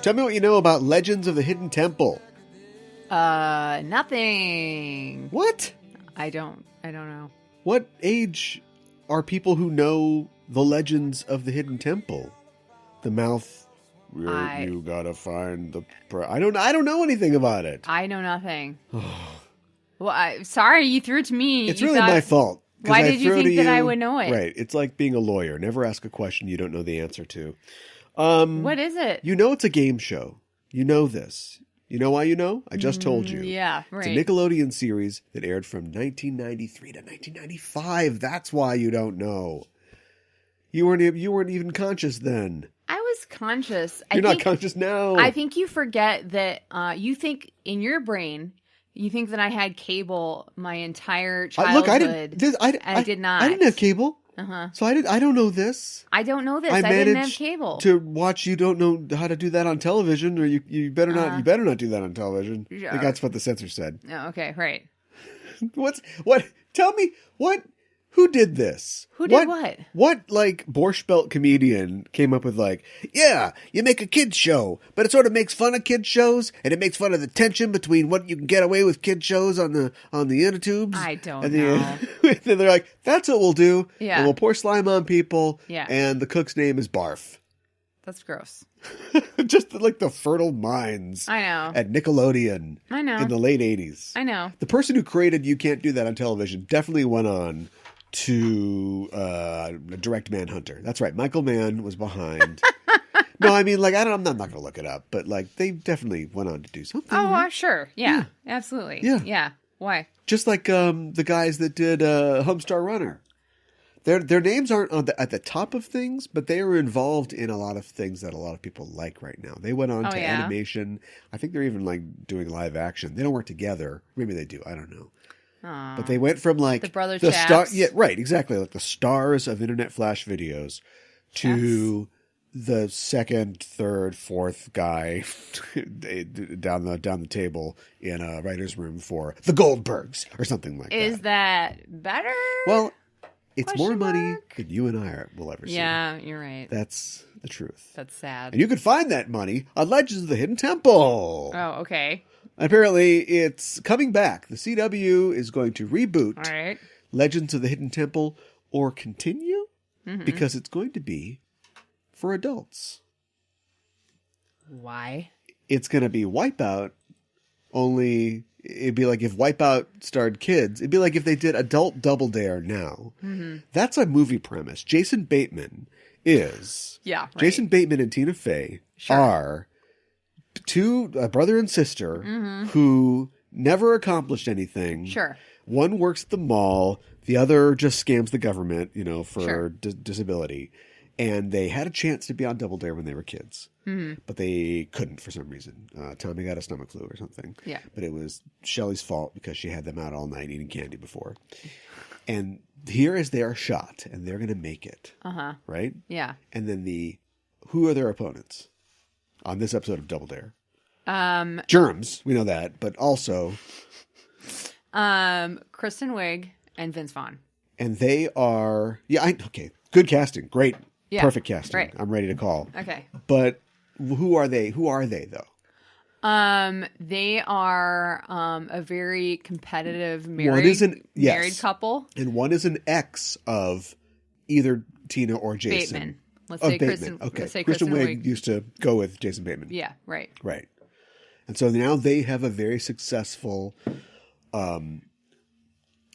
Tell me what you know about Legends of the Hidden Temple. Nothing. What? I don't know. What age are people who know the Legends of the Hidden Temple? The mouth. You gotta find the. I don't know anything about it. I know nothing. Well, sorry, you threw it to me. It's really my fault. Why did you think that I would know it? Right. It's like being a lawyer. Never ask a question you don't know the answer to. What is it? You know it's a game show. You know this. You know why you know? I just told you. Yeah, right. It's a Nickelodeon series that aired from 1993 to 1995. That's why you don't know. You weren't even conscious then. I was conscious. You're not conscious now. I think you forget that you think in your brain, you think that I had cable my entire childhood. I did not. I didn't have cable. Uh-huh. So I don't know this. I don't know this. I didn't have cable. To watch, you don't know how to do that on television, or you better not. You better not do that on television. Yeah. I think that's what the censor said. Oh, okay, right. What? Tell me what? Who did this? Who did what? What, like, Borscht Belt comedian came up with, like, yeah, you make a kid's show, but it sort of makes fun of kids' shows, and it makes fun of the tension between what you can get away with kids' shows on the inner tubes. I don't know. And they're like, that's what we'll do. Yeah. And we'll pour slime on people. Yeah. And the cook's name is Barf. That's gross. Just like the fertile minds. I know. At Nickelodeon. I know. In the late 80s. I know. The person who created You Can't Do That on Television definitely went on to direct Manhunter. That's right. Michael Mann was behind. No, I mean, like, I'm not going to look it up, but, like, they definitely went on to do something. Oh, sure. Yeah, absolutely. Yeah. Why? Just like the guys that did Homestar Runner. Their names aren't at the top of things, but they are involved in a lot of things that a lot of people like right now. They went on to animation. I think they're even, like, doing live action. They don't work together. Maybe they do. I don't know. Aww. But they went from, like, the brother chaps. Yeah, right, exactly, like the stars of Internet Flash videos to the second, third, fourth guy down the table in a writer's room for the Goldbergs or something like that. Is that better? Well, it's more money than you and I will ever see. Yeah, you're right. That's the truth. That's sad. And you can find that money on Legends of the Hidden Temple. Oh, okay. Apparently, it's coming back. The CW is going to reboot Legends of the Hidden Temple or continue because it's going to be for adults. Why? It's going to be Wipeout, only it'd be like if Wipeout starred kids. It'd be like if they did adult Double Dare now. Mm-hmm. That's a movie premise. Jason Bateman is... Yeah, right. Jason Bateman and Tina Fey are... a brother and sister who never accomplished anything. Sure. One works at the mall. The other just scams the government, for disability. And they had a chance to be on Double Dare when they were kids. Mm-hmm. But they couldn't for some reason. Tommy got a stomach flu or something. Yeah. But it was Shelley's fault because she had them out all night eating candy before. And here is their shot. And they're going to make it. Uh-huh. Right? Yeah. And then who are their opponents? On this episode of Double Dare. Germs, we know that, but also Kristen Wiig and Vince Vaughn. And they are good casting. Great. Yeah, perfect casting. Right. I'm ready to call. Okay. But who are they? Who are they though? They are a very competitive married couple. And one is an ex of either Tina or Jason. Bateman. Let's say Kristen Wiig used to go with Jason Bateman. Yeah, right. Right. And so now they have a very successful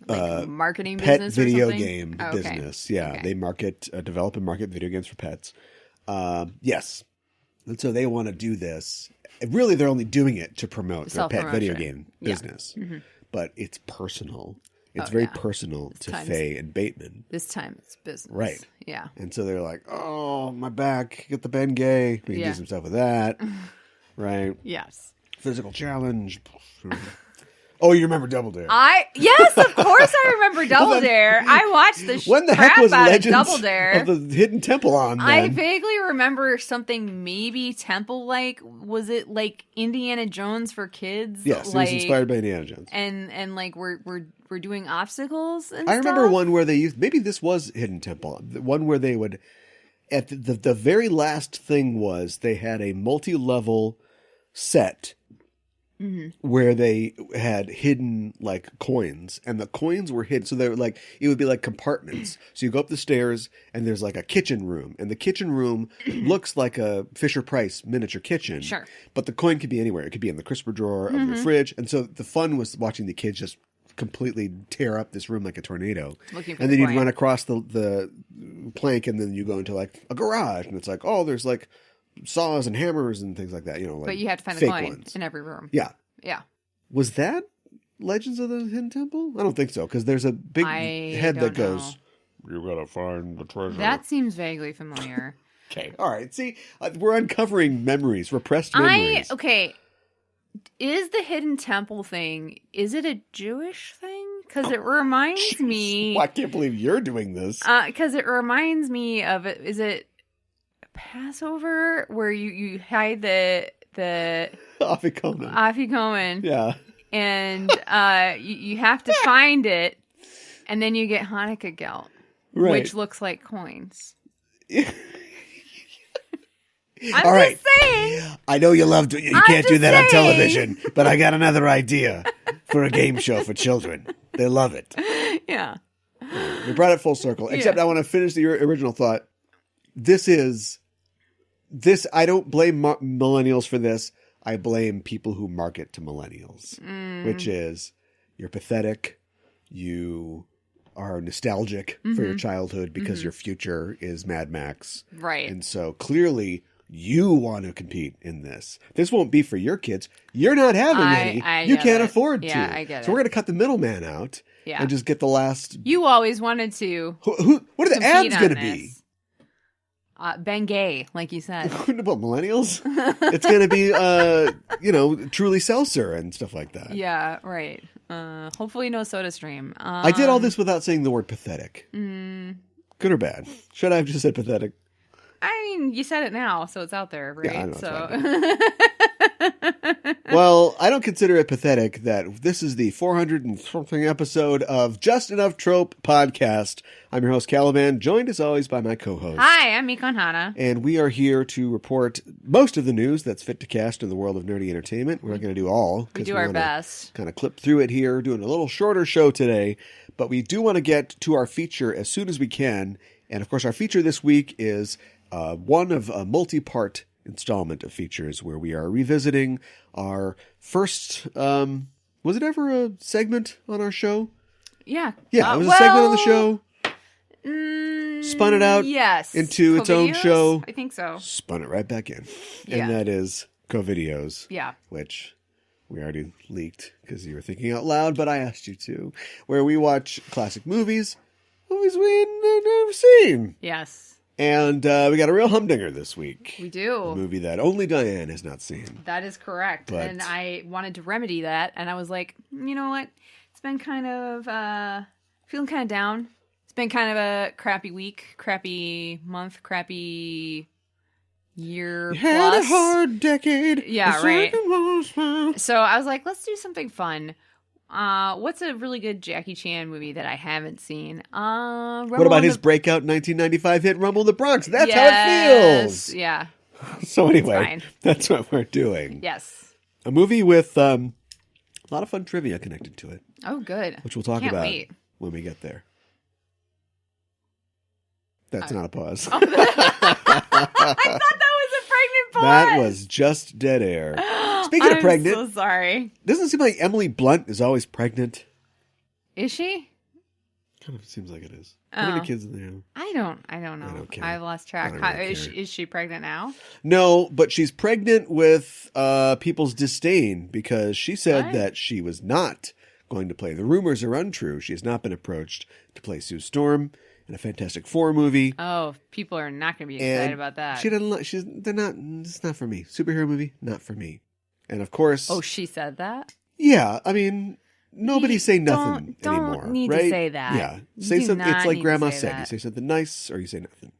marketing pet business video or something? game business. Yeah, okay. They develop and market video games for pets. Yes. And so they want to do this. Really, they're only doing it to promote their pet video game business. Yeah. Mm-hmm. But it's personal. It's very personal to Faye and Bateman. This time it's business. Right. Yeah. And so they're like, oh, my back, get the Bengay. We can do some stuff with that. Right. Yes. Physical challenge. Oh, you remember Double Dare? Yes, of course I remember Double Dare. I watched the when the crap heck was out Legends of Double Dare. Of the Hidden Temple on then? I vaguely remember something maybe temple-like. Was it like Indiana Jones for kids? Yes, it was inspired by Indiana Jones. And like we're doing obstacles and I remember one where they used, maybe this was Hidden Temple, one where they would at the very last thing was they had a multi-level set where they had hidden like coins, and the coins were hidden. So they were like, it would be like compartments. So you go up the stairs and there's like a kitchen room, and the kitchen room looks like a Fisher-Price miniature kitchen. Sure. But the coin could be anywhere. It could be in the crisper drawer of your fridge. And so the fun was watching the kids just completely tear up this room like a tornado. And then you'd run across the plank, and then you go into like a garage, and it's like, oh, there's like saws and hammers and things like that, you know. Like but you had to find the coin ones in every room. Yeah. Yeah. Was that Legends of the Hidden Temple? I don't think so, because there's a big head that goes, you gotta find the treasure. That seems vaguely familiar. Okay. All right. See, we're uncovering memories, repressed memories. Okay. Is the Hidden Temple thing, is it a Jewish thing? Because it reminds me... Well, I can't believe you're doing this. Because it reminds me of... Is it Passover where you hide the Afikomen? Yeah. And you have to find it, and then you get Hanukkah gelt, which looks like coins. I'm All right. just saying. I know you love you can't do that on television, but I got another idea for a game show for children. They love it. Yeah. We brought it full circle. Except I want to finish the original thought. I don't blame millennials for this. I blame people who market to millennials, which is you're pathetic. You are nostalgic for your childhood because your future is Mad Max. Right. And so clearly you want to compete in this. This won't be for your kids. You're not having any. You can't afford to. Yeah, I get it. So we're going to cut the middleman out and just get the last. You always wanted to. What are the ads going to be? Bengay, like you said. About millennials? It's going to be, Truly Seltzer and stuff like that. Yeah, right. Hopefully no SodaStream. I did all this without saying the word pathetic. Good or bad? Should I have just said pathetic? I mean, you said it now, so it's out there, right? Yeah, I know, so. Well, I don't consider it pathetic that this is the 400 and something episode of Just Enough Trope podcast. I'm your host, Caliban, joined as always by my co-host. Hi, I'm Mikon Hana. And we are here to report most of the news that's fit to cast in the world of nerdy entertainment. We're not going to do all. We do our best. Kind of clip through it here, doing a little shorter show today. But we do want to get to our feature as soon as we can. And of course, our feature this week is one of a multi-part installment of features where we are revisiting our first, was it ever a segment on our show? Yeah. Yeah, it was a segment on the show. Spun it out into its own show. I think so. Spun it right back in. And that is Co-Videos. Yeah. Which we already leaked because you were thinking out loud, but I asked you to. Where we watch classic movies we've never seen. Yes. And we got a real humdinger this week. We do. A movie that only Diane has not seen. That is correct. But... And I wanted to remedy that. And I was like, you know what? It's been kind of, feeling kind of down. It's been kind of a crappy week, crappy month, crappy year plus. Had a hard decade. Yeah, right. So I was like, let's do something fun. What's a really good Jackie Chan movie that I haven't seen? What about his breakout 1995 hit Rumble in the Bronx? That's how it feels. Yeah. So anyway, that's what we're doing. Yes. A movie with a lot of fun trivia connected to it. Oh, good. Which we'll talk about when we get there. That's not a pause. Oh, I thought that was a pregnant pause. That was just dead air. Speaking of pregnant. I'm so sorry. Doesn't it seem like Emily Blunt is always pregnant? Is she? Kind of seems like it is. How many kids are there? I don't know. I don't care. I've lost track. Is she pregnant now? No, but she's pregnant with people's disdain because she said that she was not going to play. The rumors are untrue. She has not been approached to play Sue Storm in a Fantastic Four movie. Oh, people are not going to be excited about that. She doesn't. It's not for me. Superhero movie, not for me. And of course, she said that. Yeah, I mean, nobody say nothing anymore. Don't need right? to say that. Yeah, say something. It's like Grandma said. You say something nice, or you say nothing.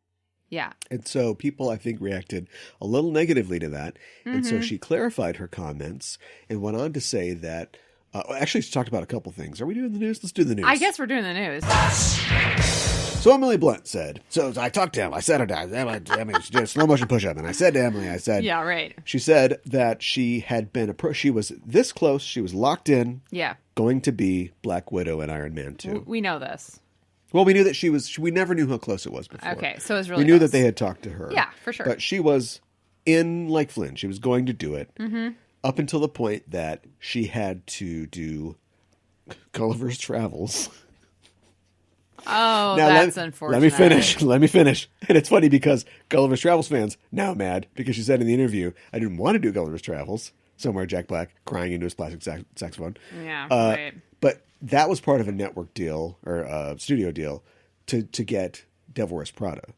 Yeah. And so people, I think, reacted a little negatively to that, and so she clarified her comments and went on to say that. Actually, she talked about a couple things. Are we doing the news? Let's do the news. I guess we're doing the news. So Emily Blunt said, so I talked to him. I said to Emily, she did a slow motion push up. And I said to Emily, Yeah, right. She said that she had been she was this close. She was locked in. Yeah. Going to be Black Widow and Iron Man 2. We know this. Well, we knew that we never knew how close it was before. Okay, so it was really We knew close. that they had talked to her. Yeah, for sure. But she was in like Flynn. She was going to do it up until the point that she had to do Gulliver's Travels. Oh, now, that's unfortunate. Let me finish. And it's funny because Gulliver's Travels fans now mad because she said in the interview, I didn't want to do Gulliver's Travels. Somewhere Jack Black crying into his plastic saxophone. Yeah, right. But that was part of a network deal or a studio deal to get Devil Wears Prada.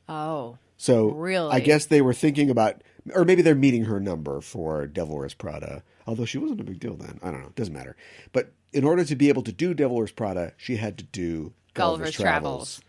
Oh, so really? I guess they were thinking about, or maybe they're meeting her number for Devil Wears Prada. Although she wasn't a big deal then. I don't know. Doesn't matter. But in order to be able to do Devil Wears Prada, she had to do Gulliver's Travels.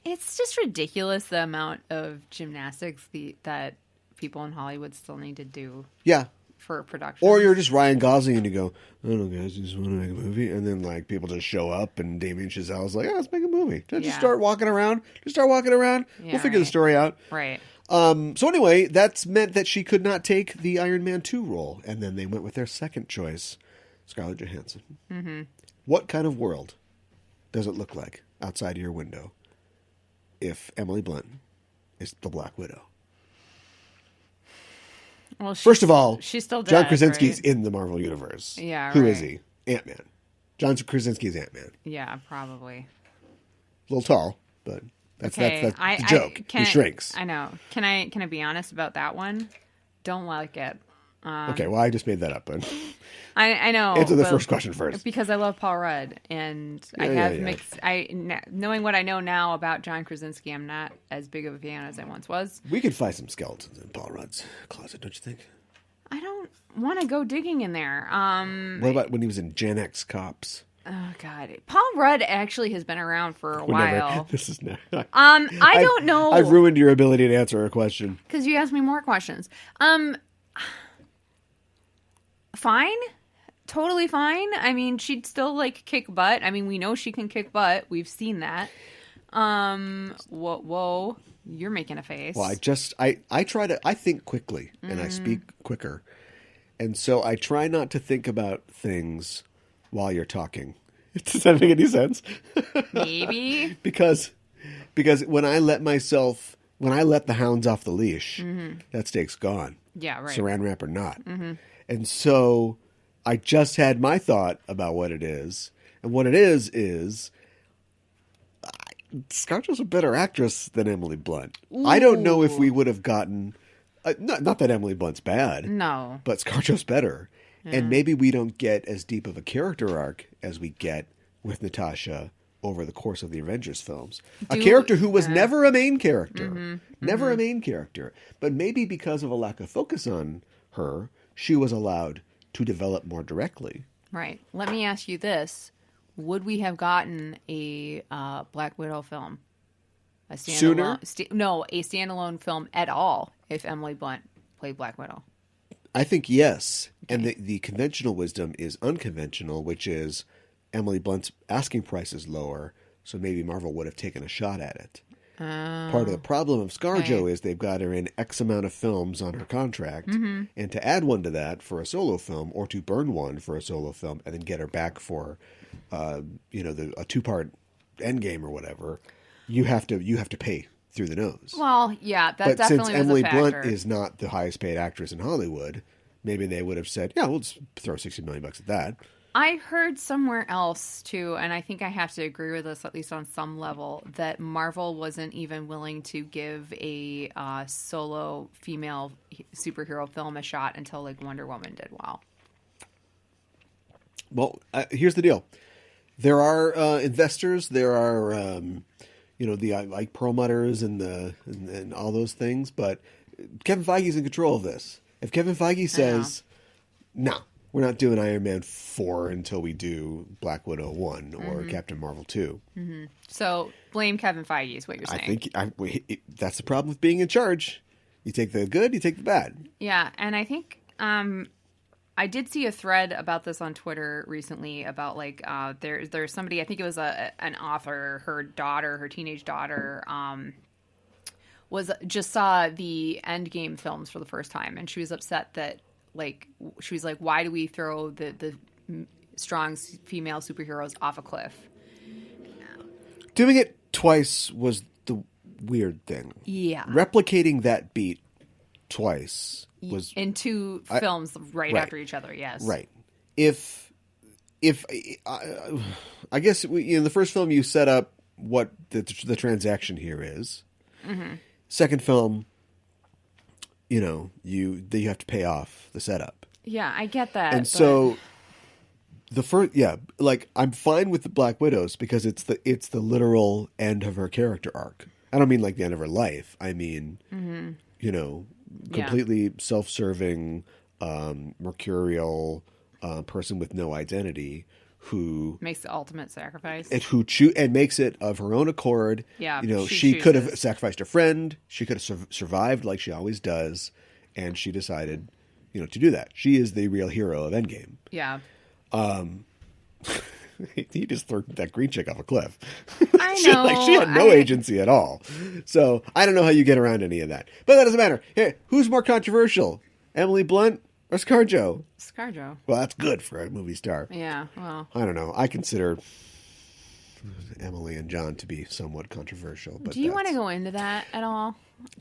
It's just ridiculous the amount of gymnastics that people in Hollywood still need to do. Yeah. For production. Or you're just Ryan Gosling and you go, I don't know, guys, you just want to make a movie. And then like people just show up and Damien Chazelle's like, let's make a movie. Just start walking around. Yeah, we'll figure the story out. Right. So anyway, that's meant that she could not take the Iron Man 2 role. And then they went with their second choice, Scarlett Johansson. Mm-hmm. What kind of world does it look like outside of your window if Emily Blunt is the Black Widow? Well, first of all, she's still dead, John Krasinski's right? in the Marvel Universe. Yeah, Who right. is he? Ant-Man. John Krasinski's Ant-Man. Yeah, probably. A little tall, but that's the joke. He shrinks. I know. Can I be honest about that one? Don't like it. Okay, well, I just made that up. But I know. Answer the first question first. Because I love Paul Rudd, and I have mixed. Knowing what I know now about John Krasinski, I'm not as big of a fan as I once was. We could find some skeletons in Paul Rudd's closet, don't you think? I don't want to go digging in there. What about when he was in Gen X Cops? Oh God, Paul Rudd actually has been around for a while. This is never. I don't know. I've ruined your ability to answer a question because you asked me more questions. Fine. Totally fine. I mean, she'd still like kick butt. I mean, we know she can kick butt. We've seen that. Whoa. You're making a face. Well, I try to, I think quickly and I speak quicker. And so I try not to think about things while you're talking. Does that make any sense? Maybe. because when I let the hounds off the leash, that steak's gone. Yeah, right. Saran wrap or not. Mm-hmm. And so I just had my thought about what it is. And what it is Scarlett's a better actress than Emily Blunt. Ooh. I don't know if we would have gotten... not that Emily Blunt's bad. No. But Scarlett's better. Yeah. And maybe we don't get as deep of a character arc as we get with Natasha over the course of the Avengers films. A character who was never a main character. Never a main character. But maybe because of a lack of focus on her... she was allowed to develop more directly. Right. Let me ask you this. Would we have gotten a Black Widow film? A standalone, sooner? A standalone film at all if Emily Blunt played Black Widow? I think yes. Okay. And the conventional wisdom is unconventional, which is Emily Blunt's asking price is lower, so maybe Marvel would have taken a shot at it. Part of the problem of ScarJo is they've got her in X amount of films on her contract, and to add one to that for a solo film, or to burn one for a solo film, and then get her back for, a 2-part Endgame or whatever, you have to pay through the nose. Well, yeah, that but definitely since Emily was a factor. Blunt is not the highest paid actress in Hollywood, maybe they would have said, "Yeah, we'll just throw $60 million at that." I heard somewhere else, too, and I think I have to agree with this, at least on some level, that Marvel wasn't even willing to give a solo female superhero film a shot until, like, Wonder Woman did well. Well, here's the deal. There are investors, there are, the like Perlmutters and all those things, but Kevin Feige's in control of this. If Kevin Feige says, no, we're not doing Iron Man 4 until we do Black Widow 1 or Captain Marvel 2. Mm-hmm. So blame Kevin Feige is what you're saying. I think that's the problem with being in charge. You take the good, you take the bad. Yeah, and I think I did see a thread about this on Twitter recently about like there's somebody, I think it was an author, her teenage daughter just saw the Endgame films for the first time, and she was upset that she was like, why do we throw the strong female superheroes off a cliff? Doing it twice was the weird thing. Yeah. Replicating that beat twice was in two films right after each other. Yes. Right. If I guess in the first film you set up what the transaction here is. Mm-hmm. Second film, you have to pay off the setup. Yeah, I get that. And so the first, I'm fine with the Black Widows because it's the literal end of her character arc. I don't mean like the end of her life. I mean, completely self-serving, mercurial person with no identity who makes the ultimate sacrifice, and makes it of her own accord. Yeah, she could have sacrificed a friend. She could have survived like she always does, and she decided, to do that. She is the real hero of Endgame. Yeah. He just threw that green chick off a cliff. I know. She had no agency at all. So I don't know how you get around any of that. But that doesn't matter. Hey, who's more controversial, Emily Blunt or ScarJo? ScarJo. Well, that's good for a movie star. Yeah, well. I don't know. I consider Emily and John to be somewhat controversial. But do you want to go into that at all?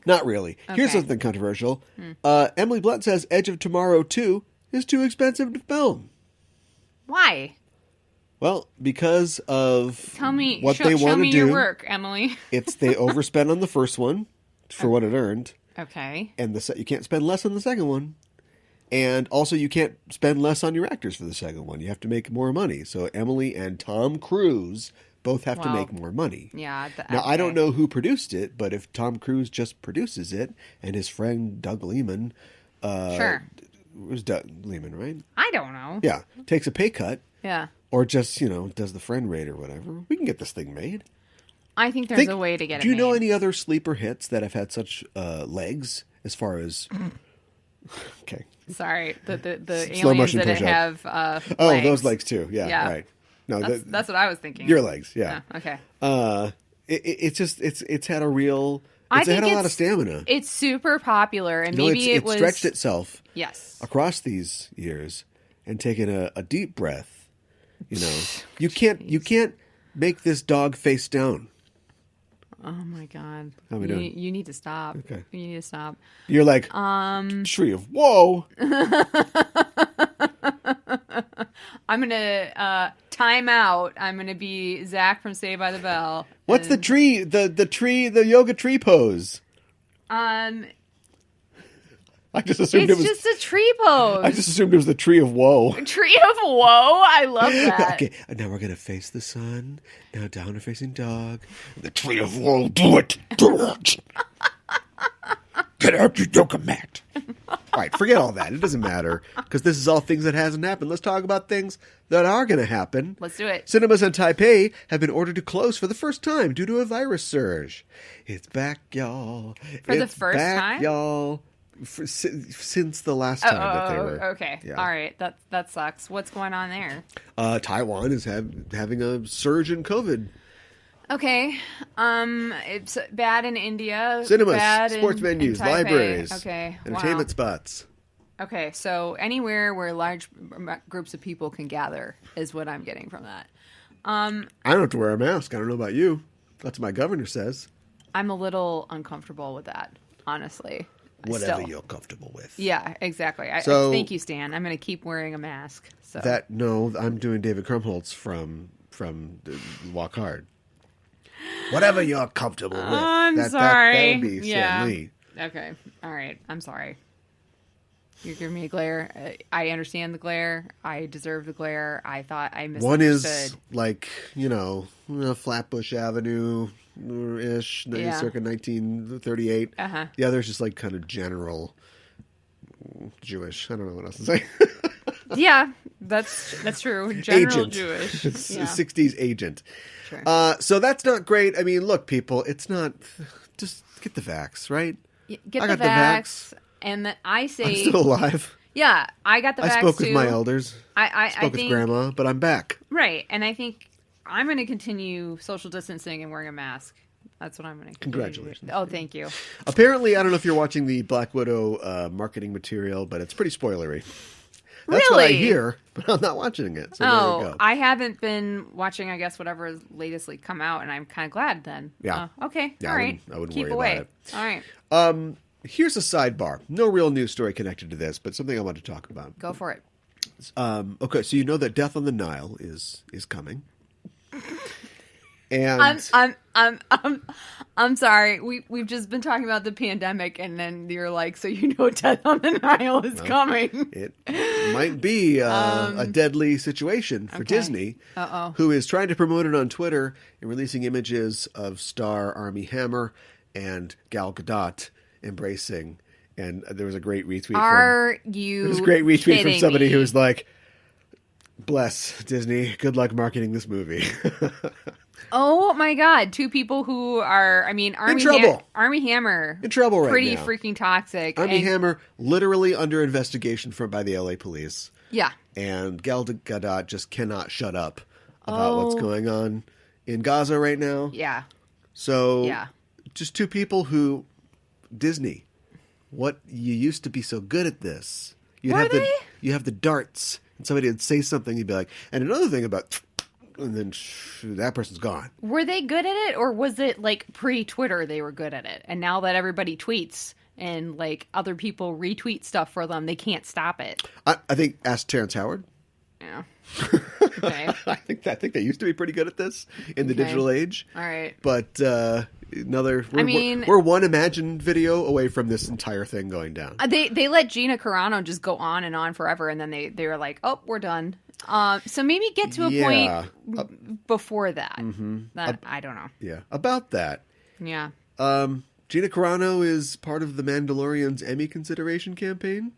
Not really. Okay. Here's something controversial. Emily Blunt says Edge of Tomorrow 2 is too expensive to film. Why? Well, because of what they want to do. Show me your work, Emily. They overspent on the first one for what it earned. Okay. And you can't spend less on the second one. And also you can't spend less on your actors for the second one. You have to make more money. So Emily and Tom Cruise both have to make more money. Yeah. Now, I don't know who produced it, but if Tom Cruise just produces it and his friend Doug Liman... sure. It was Doug Liman, right? I don't know. Yeah. Takes a pay cut. Yeah. Or just, does the friend rate or whatever. We can get this thing made. I think there's a way to get it made. Do you know any other sleeper hits that have had such legs as far as... Okay. Sorry. The aliens that have legs. Oh, those legs too. Yeah. Right. No, that's what I was thinking. Your legs, yeah. Okay. It's had a real... It's had a lot of stamina. It's super popular, and maybe it was... stretched itself across these years and taken a deep breath. You can't make this dog face down. Oh my God! How are we doing? You need to stop. Okay, you need to stop. You're like tree of woe. I'm gonna time out. I'm gonna be Zach from Saved by the Bell. What's the tree? The yoga tree pose. I just assumed it's just a tree pose. I just assumed it was the tree of woe. Tree of woe? I love that. Okay, now we're going to face the sun. Now downward facing dog. The tree of woe. Do it. Do it. Get out your yoga mat. All right, forget all that. It doesn't matter because this is all things that hasn't happened. Let's talk about things that are going to happen. Let's do it. Cinemas in Taipei have been ordered to close for the first time due to a virus surge. It's back, y'all. For the first time? Y'all. Since the last time that they were. Okay. Yeah. All right. That sucks. What's going on there? Taiwan is having a surge in COVID. Okay. It's bad in India. Cinemas, bad sports venues, libraries. Okay. Entertainment spots. Okay. So anywhere where large groups of people can gather is what I'm getting from that. I don't have to wear a mask. I don't know about you. That's what my governor says. I'm a little uncomfortable with that, honestly. Whatever you're comfortable with. Yeah, exactly. Thank you, Stan. I'm going to keep wearing a mask. So I'm doing David Krumholtz from Walk Hard. Whatever you're comfortable with. I'm sorry. That would be Stan Lee. Okay. All right. I'm sorry. You're giving me a glare. I understand the glare. I deserve the glare. I thought I misunderstood. One is like, Flatbush Avenue ish, circa 1938. Uh-huh. The other is just like kind of general Jewish. I don't know what else to say. Yeah, that's true. General agent. Jewish. Yeah. 60s agent. Sure. So that's not great. I mean, look, people, it's not... Just get the vax, right? Get the vax. And I say... I'm still alive. Yeah, I got the facts, I spoke too. with my elders. I spoke with Grandma, but I'm back. Right, and I think I'm going to continue social distancing and wearing a mask. That's what I'm going to continue. Congratulations. Oh, thank you. Apparently, I don't know if you're watching the Black Widow marketing material, but it's pretty spoilery. That's what I hear, but I'm not watching it. So there you go. I haven't been watching, I guess, whatever has latestly come out, and I'm kind of glad then. Yeah. Okay. Yeah, all right. I wouldn't Keep worry away. about it. All right. Here's a sidebar. No real news story connected to this, but something I want to talk about. Go for it. Okay, so you know that Death on the Nile is coming. And I'm sorry. We've just been talking about the pandemic, and then you're like, so you know, Death on the Nile is coming. It might be a deadly situation for Disney, who is trying to promote it on Twitter and releasing images of star Armie Hammer and Gal Gadot embracing. And there was a great retweet. There was a great retweet from somebody who was like, "Bless Disney. Good luck marketing this movie." Oh my God! Two people who are, Armie Hammer in trouble right pretty now. Freaking toxic. Armie Hammer literally under investigation by the LA police. Yeah. And Gal Gadot just cannot shut up about what's going on in Gaza right now. Yeah. So just two people who Disney. What you used to be so good at this. You have the darts, and somebody would say something, you'd be like, and another thing about, and then that person's gone. Were they good at it, or was it like pre-Twitter they were good at it, and now that everybody tweets and like other people retweet stuff for them, they can't stop it? I think ask Terrence Howard. Yeah. Okay. I think they used to be pretty good at this in the digital age. All right. But we're one Imagine video away from this entire thing going down. They let Gina Carano just go on and on forever, and then they were like, "Oh, we're done." So maybe get to a point before that. Mm-hmm. That I don't know. Yeah, about that. Yeah. Gina Carano is part of the Mandalorian's Emmy consideration campaign.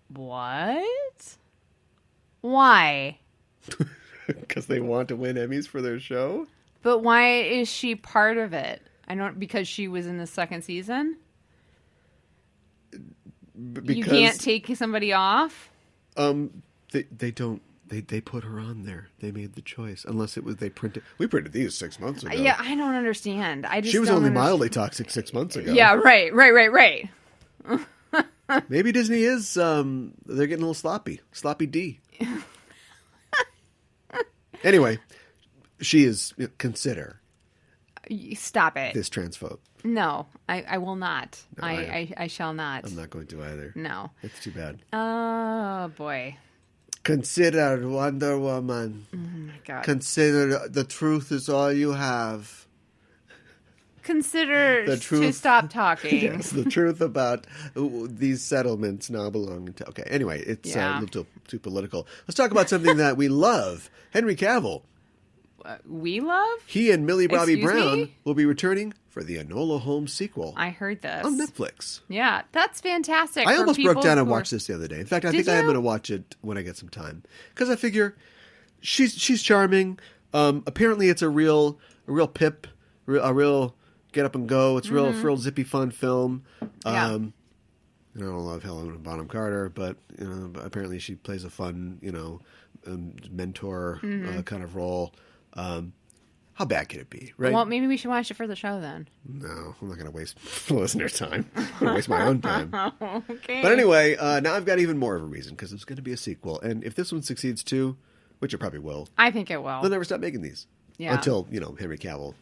What? Why? Because they want to win Emmys for their show. But why is she part of it? Because she was in the second season? Because you can't take somebody off? They don't. They put her on there. They made the choice. Unless it was we printed these 6 months ago. Yeah, I don't understand. She was only mildly toxic 6 months ago. Yeah, right. Maybe Disney is, they're getting a little sloppy. Sloppy D. Anyway, she is, consider. Stop it. This transphobe. No, I will not. No, I shall not. I'm not going to either. No. It's too bad. Oh, boy. Consider Wonder Woman. Oh, my God. Consider the truth is all you have. Consider the truth, to stop talking. Yes, the truth about these settlements now belonging to... Okay, anyway, it's a little too political. Let's talk about something that we love. Henry Cavill. We love? He and Millie Bobby Brown will be returning for the Enola Holmes sequel. I heard this. On Netflix. Yeah, that's fantastic. I almost broke down and watched this the other day. In fact, I think I am going to watch it when I get some time. Because I figure she's charming. Apparently it's a real pip, a real... get up and go. It's real zippy fun film. I don't love Helena Bonham Carter, but apparently she plays a fun, mentor kind of role. How bad can it be, right? Well, maybe we should watch it for the show then. No, I'm not going to waste listener time. I'm going to waste my own time. Okay. But anyway, now I've got even more of a reason because it's going to be a sequel, and if this one succeeds too, which it probably will, I think it will. they'll never stop making these. Yeah. Until Henry Cavill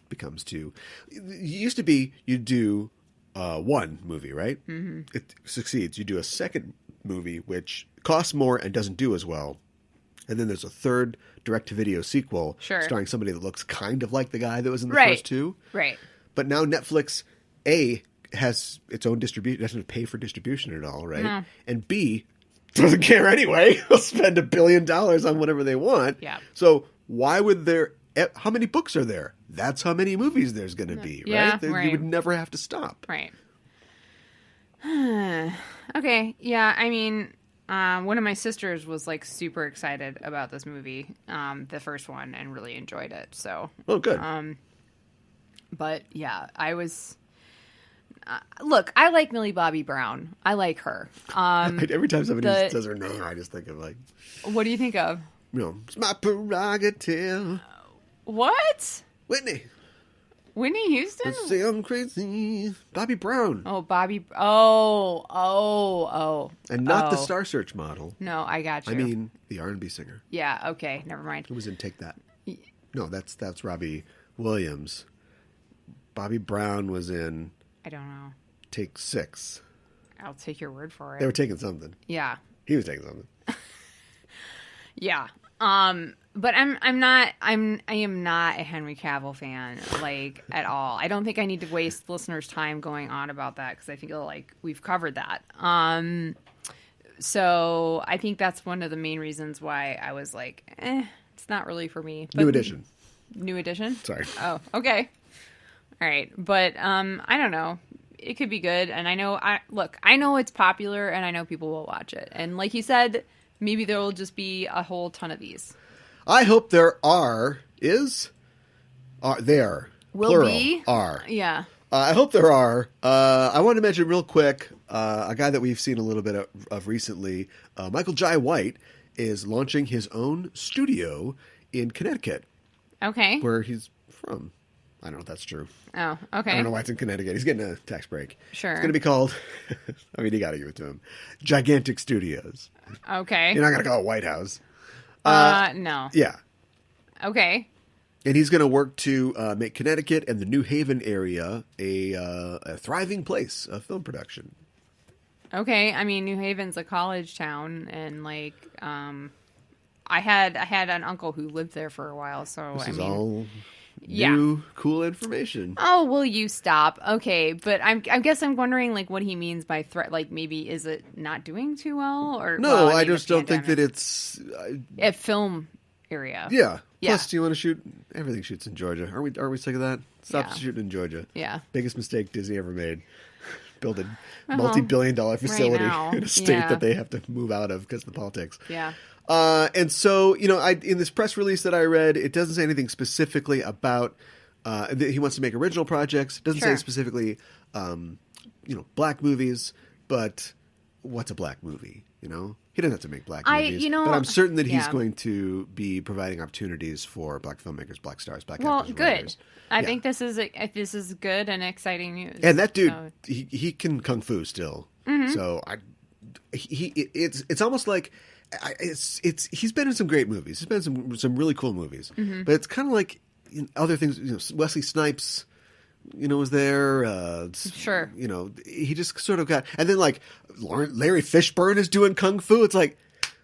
becomes two. It used to be you do one movie, right? Mm-hmm. It succeeds. You do a second movie, which costs more and doesn't do as well. And then there's a third direct-to-video sequel starring somebody that looks kind of like the guy that was in the first two. Right. But now Netflix, has its own distribution. It doesn't pay for distribution at all, right? No. And B, doesn't care anyway. They'll spend $1 billion on whatever they want. Yeah. So why would how many books are there? That's how many movies there's going to be, right? Yeah, right? You would never have to stop. Right. Okay. Yeah, I mean, one of my sisters was like super excited about this movie, the first one, and really enjoyed it. So. Oh, good. But yeah, I was look, I like Millie Bobby Brown. I like her. Every time somebody says her name, I just think of like... What do you think of? It's my prerogative. What? Whitney Houston? Say I'm crazy. Bobby Brown. Oh, Bobby. Oh. And not the Star Search model. No, I got you. I mean, the R&B singer. Yeah, okay. Never mind. Who was in Take That? No, that's Robbie Williams. Bobby Brown was in... I don't know. Take 6. I'll take your word for it. They were taking something. Yeah. He was taking something. Yeah. But I am not a Henry Cavill fan, like, at all. I don't think I need to waste listeners' time going on about that because I feel like we've covered that. So I think that's one of the main reasons why I was like, it's not really for me. But, New Edition? Sorry. Oh, okay. All right. But I don't know. It could be good. And I know it's popular and I know people will watch it. And like you said, maybe there will just be a whole ton of these. I hope there will plural, be. Are. Yeah. I hope there are. I want to mention real quick a guy that we've seen a little bit of recently. Michael Jai White is launching his own studio in Connecticut. Okay. Where he's from. I don't know if that's true. Oh, okay. I don't know why it's in Connecticut. He's getting a tax break. Sure. It's going to be called, I mean, you got to give it to him, Gigantic Studios. Okay. You're not going to call it White House. No. Yeah. Okay. And he's going to work to make Connecticut and the New Haven area a thriving place of film production. Okay. I mean, New Haven's a college town, and like, I had an uncle who lived there for a while, so This I is mean, all new, cool information. Oh, will you stop? Okay, but I guess I'm wondering like what he means by threat. Like maybe is it not doing too well, or no? well, I I mean, just don't think that it's a film area. Yeah. Yeah. Plus, do you want to shoot? Everything shoots in Georgia. Are we sick of that? Stop shooting in Georgia. Yeah. Biggest mistake Disney ever made. Build a multi-billion-dollar facility in a state that they have to move out of because of the politics. Yeah. And so, in this press release that I read, it doesn't say anything specifically about that he wants to make original projects. It doesn't say specifically, black movies. But what's a black movie? He doesn't have to make black movies. But I'm certain that he's going to be providing opportunities for black filmmakers, black stars, black actors. Well, good. Writers. I think this is good and exciting news. And that dude, he can kung fu still. Mm-hmm. So it's almost like. He's been in some great movies. He's been in some really cool movies. Mm-hmm. But it's kind of like other things. Wesley Snipes, was there. Sure. He just sort of got. And then like Larry Fishburne is doing kung fu. It's like,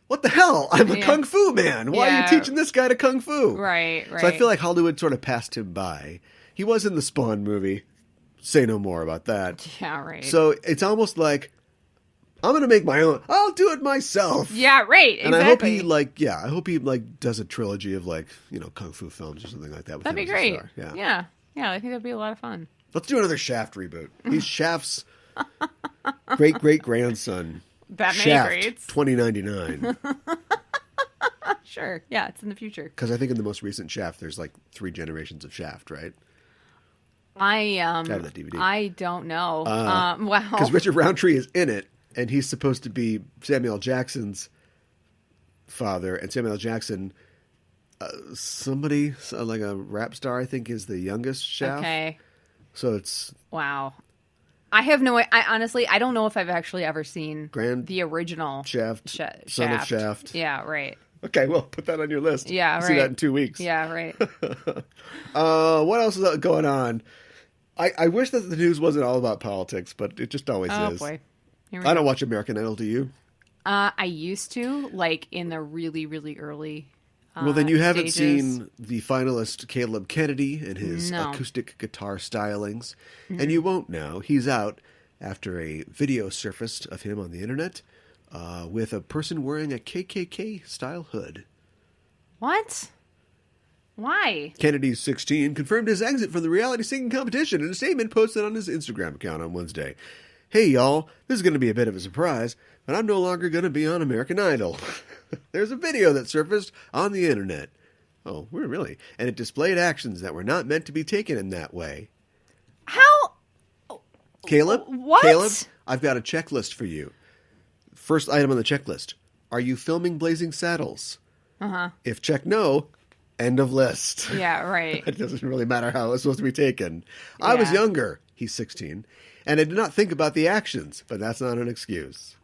what the hell? I'm a kung fu man. Why are you teaching this guy to kung fu? Right. So I feel like Hollywood sort of passed him by. He was in the Spawn movie. Say no more about that. Yeah. Right. So it's almost like. I'm going to make my own. I'll do it myself. Yeah, right. And exactly. I hope he does a trilogy of kung fu films or something like that. That'd be great. Yeah. I think that'd be a lot of fun. Let's do another Shaft reboot. He's Shaft's great-great-grandson. That many Shaft, greats. 2099. Sure. Yeah, it's in the future. Because I think in the most recent Shaft, there's like 3 generations of Shaft, right? I have that DVD. I don't know. Wow. Because Richard Roundtree is in it. And he's supposed to be Samuel L. Jackson's father. And Samuel L. Jackson, somebody, like a rap star, I think, is the youngest Shaft. Okay. So it's... Wow. I honestly, I don't know if I've actually ever seen the original Shaft. Son of Shaft. Yeah, right. Okay, well, put that on your list. Yeah, right. See that in 2 weeks. Yeah, right. What else is going on? I wish that the news wasn't all about politics, but it just always is. Oh, boy. I don't watch American Idol, do you? I used to, like in the really, really early well, then you haven't stages. seen the finalist Caleb Kennedy and his acoustic guitar stylings. Mm-hmm. And you won't now. He's out after a video surfaced of him on the internet with a person wearing a KKK-style hood. What? Why? Kennedy's 16 confirmed his exit from the reality singing competition in a statement posted on his Instagram account on Wednesday. Hey, y'all, this is going to be a bit of a surprise, but I'm no longer going to be on American Idol. There's a video that surfaced on the internet. Oh, really? And it displayed actions that were not meant to be taken in that way. How? Caleb? What? Caleb, I've got a checklist for you. First item on the checklist. Are you filming Blazing Saddles? Uh-huh. If check no, end of list. Yeah, right. It doesn't really matter how it was supposed to be taken. I was younger. He's 16. And I did not think about the actions, but that's not an excuse.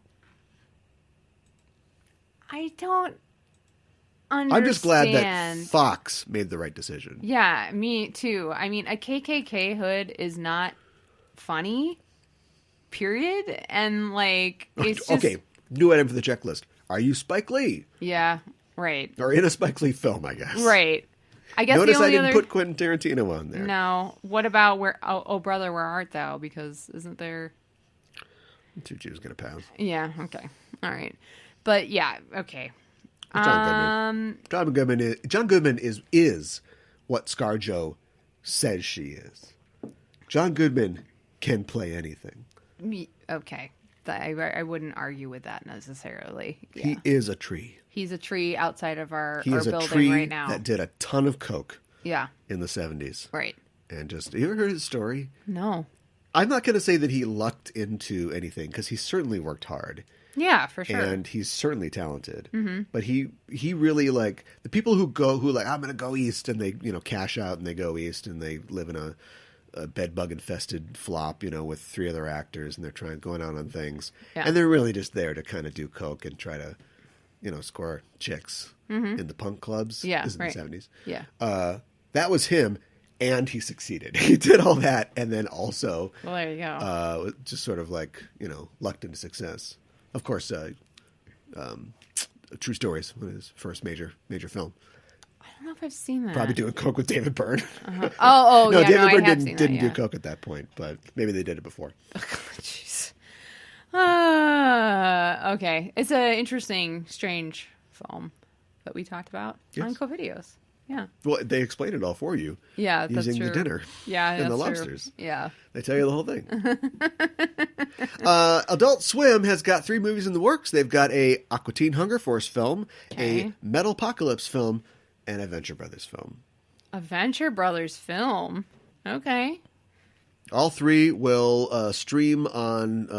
I don't understand. I'm just glad that Fox made the right decision. Yeah, me too. I mean, a KKK hood is not funny, period. And, like, it's just... Okay, new item for the checklist. Are you Spike Lee? Yeah, right. Or in a Spike Lee film, I guess. Right. I guess Notice the only I didn't other... put Quentin Tarantino on there. No. What about where... Oh, brother, where art thou? Because isn't there... Tucci was going to pass. Yeah, okay. All right. But, yeah, okay. John Goodman is what ScarJo says she is. John Goodman can play anything. Okay. I wouldn't argue with that necessarily. Yeah. He is a tree. He's a tree outside of our He is building a tree right now. that did a ton of coke. Yeah. In the 70s. Right. And just, you ever heard his story? No. I'm not going to say that he lucked into anything because he certainly worked hard. Yeah, for sure. And he's certainly talented. Mm-hmm. But he really, like, the people who like, I'm going to go east, and they, cash out and they go east and they live in a bed bug infested flop, with 3 other actors, and they're going out on things. Yeah. And they're really just there to kind of do coke and try to, score chicks in the punk clubs. Yeah. This is right. in the 70s. Yeah. That was him. And he succeeded. He did all that, and then also, well, there you go. Just sort of like, lucked into success. Of course, True Stories was his first major film. I don't know if I've seen that. Probably doing coke with David Byrne. Uh-huh. Oh, no, yeah, David Byrne didn't do coke at that point, but maybe they did it before. Jeez. Okay, it's an interesting, strange film that we talked about on Co-Videos. Yeah. Well, they explain it all for you. Yeah, that's using true. the dinner. Yeah, and that's the true. lobsters. Yeah. They tell you the whole thing. Adult Swim has got 3 movies in the works. They've got a Aqua Teen Hunger Force film, a Metalopocalypse film, and a Venture Brothers film. A Venture Brothers film? Okay. All 3 will stream on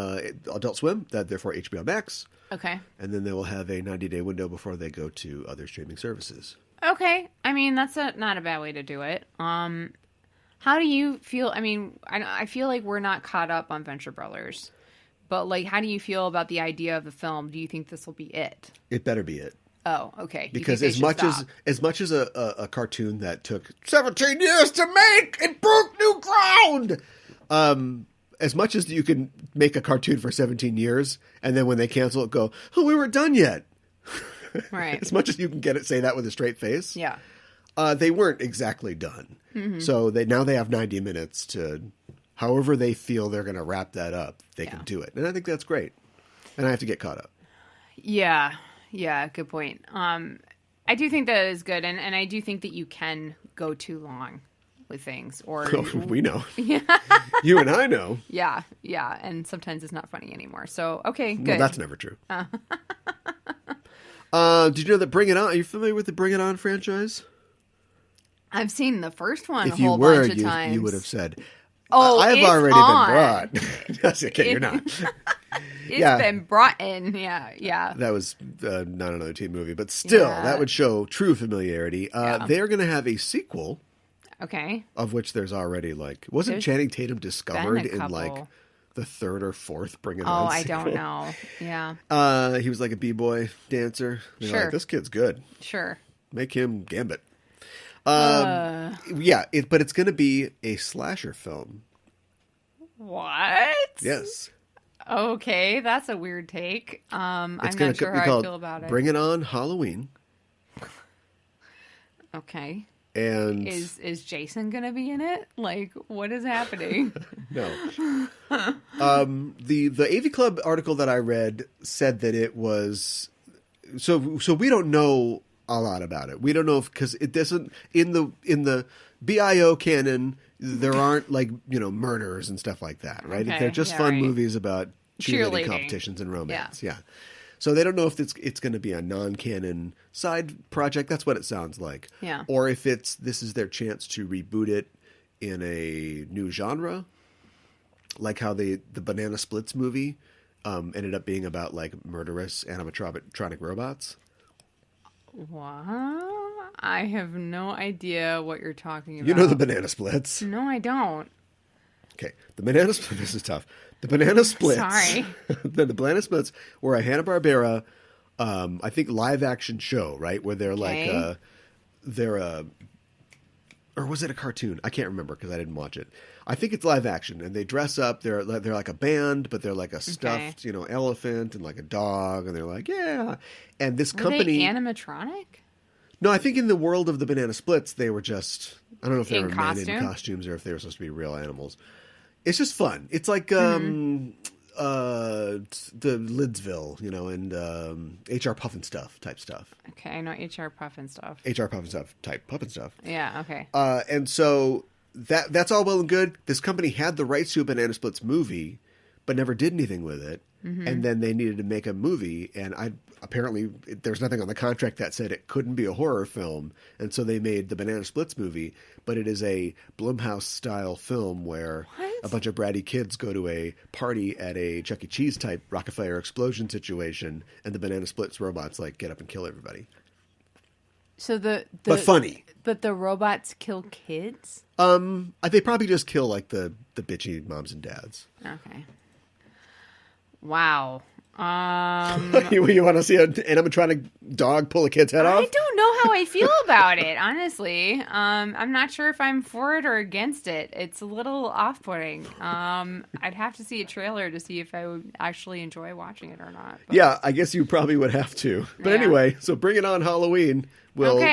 Adult Swim, therefore HBO Max. Okay. And then they will have a 90-day window before they go to other streaming services. Okay. I mean, that's not a bad way to do it. How do you feel? I mean, I feel like we're not caught up on Venture Brothers. But, like, how do you feel about the idea of the film? Do you think this will be it? It better be it. Oh, okay. Because as much as a cartoon that took 17 years to make, it broke new ground. As much as you can make a cartoon for 17 years, and then when they cancel it, go, oh, we weren't done yet. Right. As much as you can say that with a straight face. Yeah. They weren't exactly done. Mm-hmm. So now they have 90 minutes to, however they feel they're going to wrap that up, they can do it. And I think that's great. And I have to get caught up. Yeah. Yeah, good point. I do think that is good. And I do think that you can go too long with things. Or we know. Yeah. You and I know. Yeah. Yeah. And sometimes it's not funny anymore. So, okay, good. No, that's never true. Did you know that Bring It On? Are you familiar with the Bring It On franchise? I've seen the first one if a whole bunch of times. You would have said, "Oh, I've already on. been brought." Yes, okay, you're not. It's been brought in. Yeah. That was not another teen movie, but still, that would show true familiarity. They're going to have a sequel. Okay. Of which there's already wasn't Channing Tatum discovered in the 3rd or 4th Bring It On sequel? I don't know. Yeah. He was like a b-boy dancer. They're like, this kid's good. Sure. Make him Gambit. But it's going to be a slasher film. What? Yes. Okay, that's a weird take. I'm not sure how I feel about it. Bring It On Halloween. Okay. And is Jason gonna be in it? Like, what is happening? No. The AV Club article that I read said that it was so we don't know a lot about it. We don't know because it doesn't in the BIO canon. There aren't murders and stuff like that, right? Okay, they're just fun movies about cheerleading competitions and romance. Yeah. So they don't know if it's going to be a non-canon side project. That's what it sounds like. Yeah. Or if this is their chance to reboot it in a new genre. like how the Banana Splits movie ended up being about like murderous animatronic robots. What? I have no idea what you're talking about. You know the Banana Splits. No, I don't. Okay, the Banana Splits. This is tough. The Banana Splits. Sorry. the Banana Splits were a Hanna-Barbera, I think, live action show, right? Where they're like, or was it a cartoon? I can't remember because I didn't watch it. I think it's live action, and they dress up. They're like a band, but they're like a stuffed, elephant and like a dog, and they're like, yeah. And this company, they animatronic? No, I think in the world of the Banana Splits, they were just, I don't know if they were men in costumes or if they were supposed to be real animals. It's just fun. It's like the Lidsville, and HR Puffin Stuff type stuff. Okay, I know HR Puffin Stuff. HR Puffin Stuff type Puffin Stuff. Yeah, okay. And so that's all well and good. This company had the rights to a Banana Splits movie, but never did anything with it. Mm-hmm. And then they needed to make a movie, and apparently there's nothing on the contract that said it couldn't be a horror film, and so they made the Banana Splits movie, but it is a Blumhouse-style film where a bunch of bratty kids go to a party at a Chuck E. Cheese-type Rockefeller explosion situation, and the Banana Splits robots, like, get up and kill everybody. So but funny. But the robots kill kids? They probably just kill, like, the bitchy moms and dads. Okay. Wow. You want to see an animatronic dog pull a kid's head off? I don't know how I feel about it, honestly. I'm not sure if I'm for it or against it. It's a little off-putting. I'd have to see a trailer to see if I would actually enjoy watching it or not. But... Yeah, I guess you probably would have to. But anyway, so Bring It On Halloween will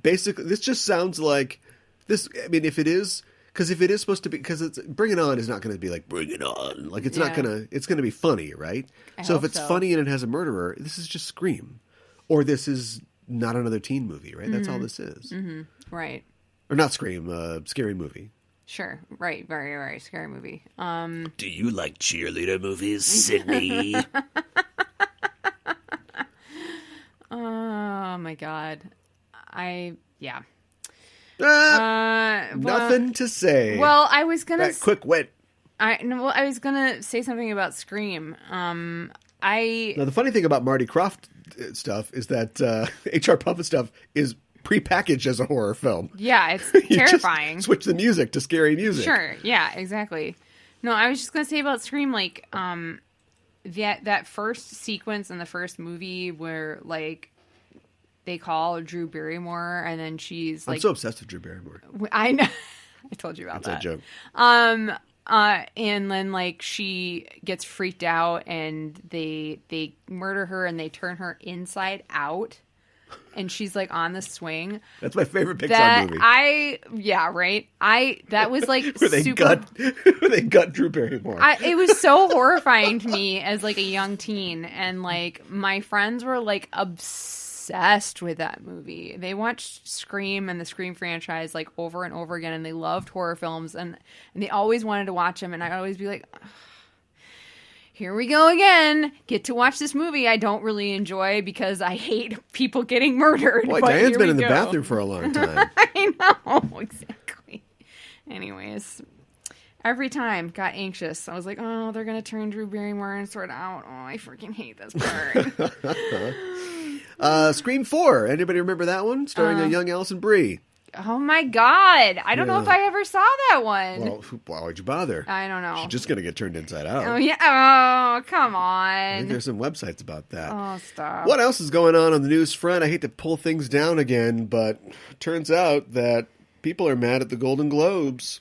basically, this just sounds like this. I mean, if it is supposed to be, because it's Bring It On is not going to be like Bring It On, like it's not it's going to be funny, right? So if it's funny and it has a murderer, this is just Scream, or this is not another teen movie, right? That's all this is, right? Or not Scream, Scary Movie. Sure, right, very Scary Movie. Do you like cheerleader movies, Sydney? Oh my God, nothing to say. Well, I was gonna quick wit. I was gonna say something about Scream. Now the funny thing about Marty Krofft stuff is that HR Puffin Stuff is prepackaged as a horror film. Yeah, it's terrifying. Just switch the music to scary music. Sure. Yeah. Exactly. No, I was just gonna say about Scream, like that first sequence in the first movie where like they call Drew Barrymore and then she's like, I'm so obsessed with Drew Barrymore. I know. I told you about that. That's a joke. And then like she gets freaked out and they murder her and they turn her inside out and she's like on the swing. That's my favorite Pixar movie. That was like where they gut Drew Barrymore. It was so horrifying to me as like a young teen, and like my friends were like obsessed with that movie. They watched Scream and the Scream franchise like over and over again, and they loved horror films, and they always wanted to watch them, and I'd always be like, here we go again. Get to watch this movie I don't really enjoy because I hate people getting murdered. Boy, Diane's been in the bathroom for a long time. I know, exactly. Anyways, every time got anxious. I was like, oh, they're going to turn Drew Barrymore and sort out. Oh, I freaking hate this part. Scream 4. Anybody remember that one? Starring a young Alison Brie. Oh my God. I don't know if I ever saw that one. Well, why would you bother? I don't know. She's just going to get turned inside out. Oh, yeah. Oh, come on. I think there's some websites about that. Oh, stop. What else is going on the news front? I hate to pull things down again, but turns out that people are mad at the Golden Globes.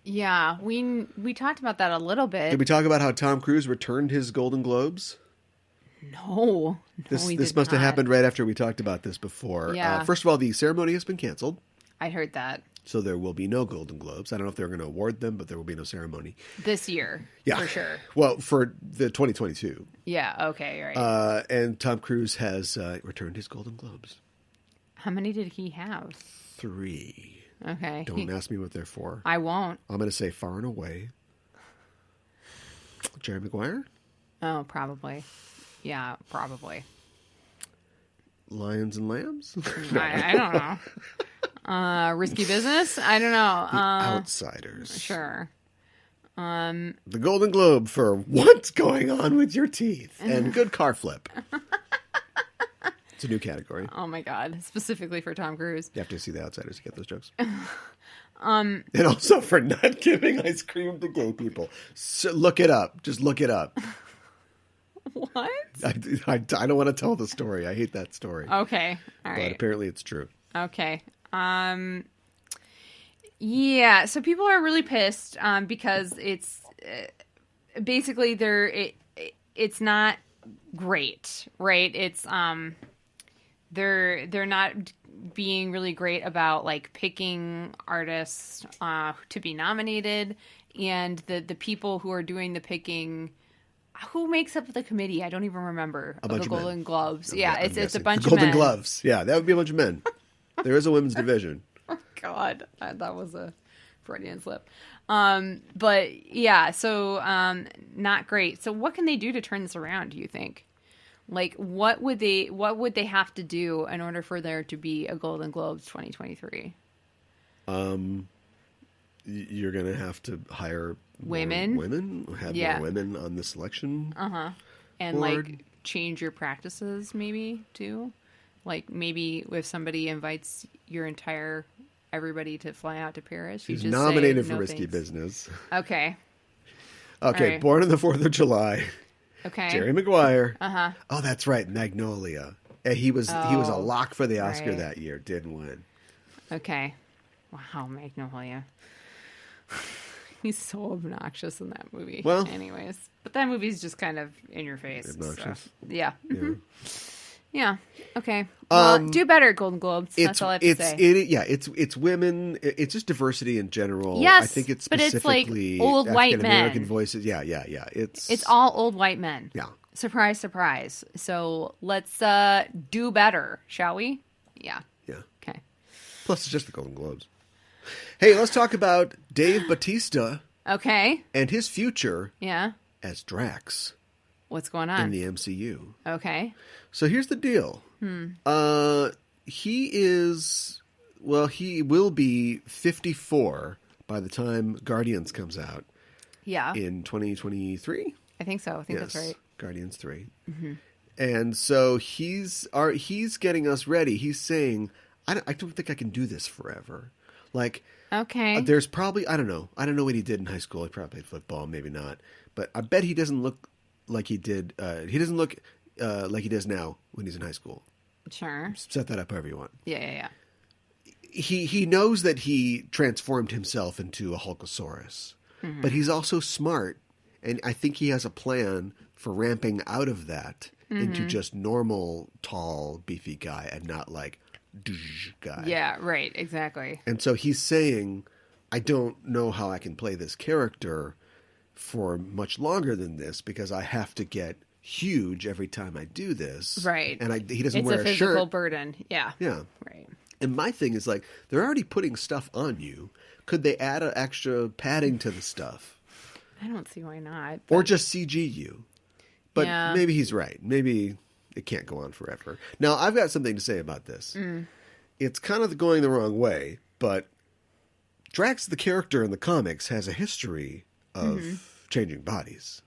Yeah, we talked about that a little bit. Did we talk about how Tom Cruise returned his Golden Globes? No, this must have happened right after we talked about this before. Yeah. First of all, the ceremony has been canceled. I heard that. So there will be no Golden Globes. I don't know if they're going to award them, but there will be no ceremony. This year, for sure. Well, for the 2022. Yeah, okay, right. And Tom Cruise has returned his Golden Globes. How many did he have? 3. Okay. Don't ask me what they're for. I won't. I'm going to say Far and Away. Jerry Maguire? Oh, probably. Yeah, probably. Lions and Lambs? I don't know. Risky Business? I don't know. The Outsiders. Sure. The Golden Globe for What's Going On with Your Teeth and Good Car Flip. It's a new category. Oh my God. Specifically for Tom Cruise. You have to see The Outsiders to get those jokes. And also for not giving ice cream to gay people. So look it up. Just look it up. What? I don't want to tell the story. I hate that story. Okay. All right. But apparently it's true. Okay. Yeah. So people are really pissed because it's basically it's not great, right? It's they're not being really great about like picking artists to be nominated, and the people who are doing the picking. Who makes up the committee? I don't even remember. A bunch of the of Golden men. Globes. Yeah, it's a bunch the of men. Golden Gloves. Yeah, that would be a bunch of men. There is a women's division. Oh, God, that was a Freudian slip. But yeah, so not great. So what can they do to turn this around? Do you think? Like, what would they have to do in order for there to be a Golden Globes 2023? You're going to have to hire women, more women on the selection. And board. like change your practices, maybe too. Like maybe if somebody invites everybody to fly out to Paris, she's you just nominated say, for no, Risky thanks. Business. Okay. Okay, right. Born on the 4th of July. Okay. Jerry Maguire. Uh-huh. Oh, that's right, Magnolia. He was a lock for the Oscar that year. Didn't win. Okay. Wow, Magnolia. He's so obnoxious in that movie. Well, anyways, but that movie's just kind of in your face. Obnoxious. So, yeah. Mm-hmm. Yeah. Okay. Well, do better, Golden Globes. That's all I have to say. It's women. It's just diversity in general. Yes, I think it's but it's like specifically old white African-American men. voices. Yeah. It's all old white men. Yeah. Surprise, surprise. So let's do better, shall we? Yeah. Yeah. Okay. Plus, it's just the Golden Globes. Hey, let's talk about Dave Bautista. Okay. And his future. Yeah. As Drax. What's going on in the MCU? Okay. So here's the deal. He will be 54 by the time Guardians comes out. Yeah. In 2023? I think so. I think that's right. Guardians 3. Mm-hmm. And so he's getting us ready. He's saying, I don't think I can do this forever. Like, okay. There's probably, I don't know what he did in high school. He probably played football, maybe not. But I bet he doesn't look like he did. He doesn't look like he does now when he's in high school. Sure. Set that up however you want. Yeah. He knows that he transformed himself into a Hulkosaurus. Mm-hmm. But he's also smart. And I think he has a plan for ramping out of that into just normal, tall, beefy guy and not like guy. Yeah, right. Exactly. And so he's saying, I don't know how I can play this character for much longer than this because I have to get huge every time I do this. Right. And he doesn't wear a shirt. It's a physical burden. Yeah. Yeah. Right. And my thing is like, they're already putting stuff on you. Could they add an extra padding to the stuff? I don't see why not. But... Or just CG you. But maybe he's right. Maybe it can't go on forever. Now, I've got something to say about this. It's kind of going the wrong way, but Drax, the character in the comics, has a history of changing bodies.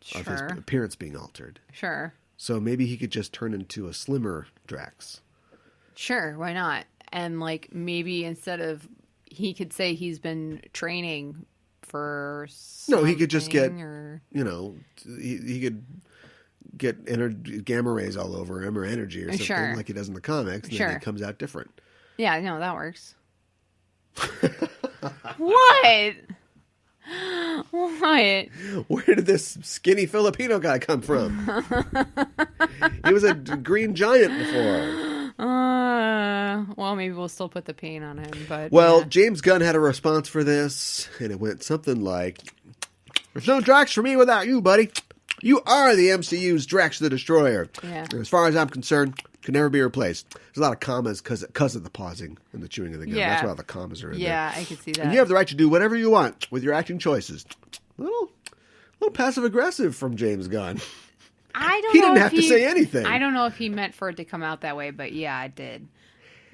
Sure. Of his appearance being altered. Sure. So maybe he could just turn into a slimmer Drax. Sure, why not? And like maybe instead of he could say he's been training for something. No, he could just get, he could get gamma rays all over him or energy or something like he does in the comics. And then he comes out different. Yeah, no, that works. What? What? Where did this skinny Filipino guy come from? He was a green giant before. Well, maybe we'll still put the paint on him, but... Well, James Gunn had a response for this, and it went something like, "There's no Drax for me without you, buddy. You are the MCU's Drax the Destroyer. Yeah. And as far as I'm concerned, can never be replaced." There's a lot of commas because of the pausing and the chewing of the gum. Yeah. That's why all the commas are in there. Yeah, I can see that. And you have the right to do whatever you want with your acting choices. A little passive-aggressive from James Gunn. He didn't have to say anything. I don't know if he meant for it to come out that way, but yeah, it did.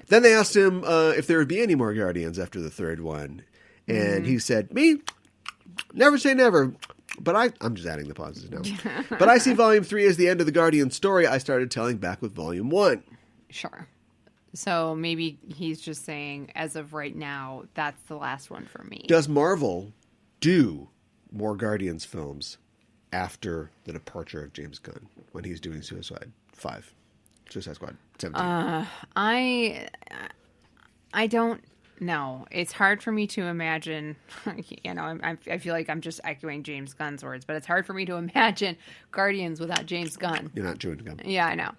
Then they asked him if there would be any more Guardians after the third one. And he said, me? Never say never. But I'm just adding the pauses now. But I see Volume 3 as the end of the Guardian story I started telling back with Volume 1. Sure. So maybe he's just saying, as of right now, that's the last one for me. Does Marvel do more Guardians films after the departure of James Gunn when he's doing Suicide Squad 17? I don't know. It's hard for me to imagine, I feel like I'm just echoing James Gunn's words, but it's hard for me to imagine Guardians without James Gunn. You're not chewing gum. Yeah, I know.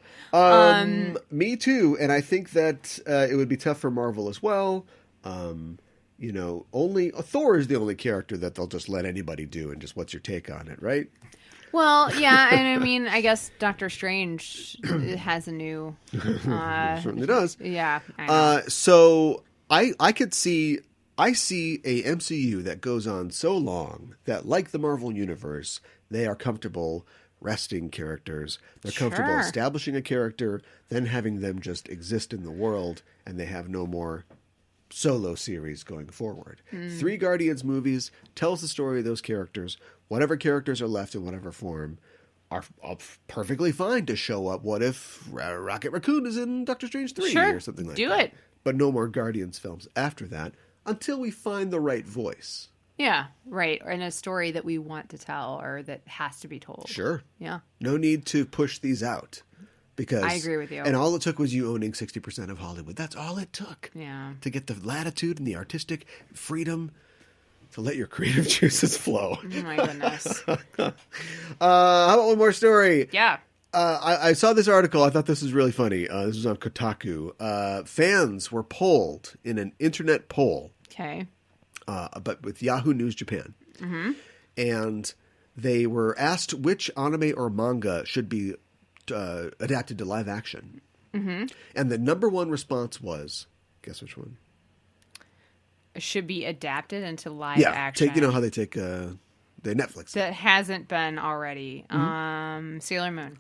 Me too, and I think that it would be tough for Marvel as well. Only Thor is the only character that they'll just let anybody do, and just what's your take on it, right? Well, yeah, and I mean, I guess Doctor Strange has a new... certainly does. Yeah, I know. So I see a MCU that goes on so long that, like the Marvel Universe, they are comfortable resting characters. They're comfortable establishing a character, then having them just exist in the world, and they have no more solo series going forward. 3 Guardians movies tells the story of those characters. Whatever characters are left in whatever form are perfectly fine to show up. What if Rocket Raccoon is in Doctor Strange 3 or something like that? Do it. But no more Guardians films after that until we find the right voice. Yeah, right. And a story that we want to tell or that has to be told. Sure. Yeah. No need to push these out. Because I agree with you. And all it took was you owning 60% of Hollywood. That's all it took. Yeah. To get the latitude and the artistic freedom to let your creative juices flow. Oh my goodness. How about one more story? Yeah. I saw this article. I thought this was really funny. This was on Kotaku. Fans were polled in an internet poll. Okay. But with Yahoo News Japan. Mm-hmm. And they were asked which anime or manga should be adapted to live action. Mm-hmm. And the number one response was, guess which one? Should be adapted into live action. You know how they take the Netflix. That hasn't been already. Mm-hmm. Sailor Moon.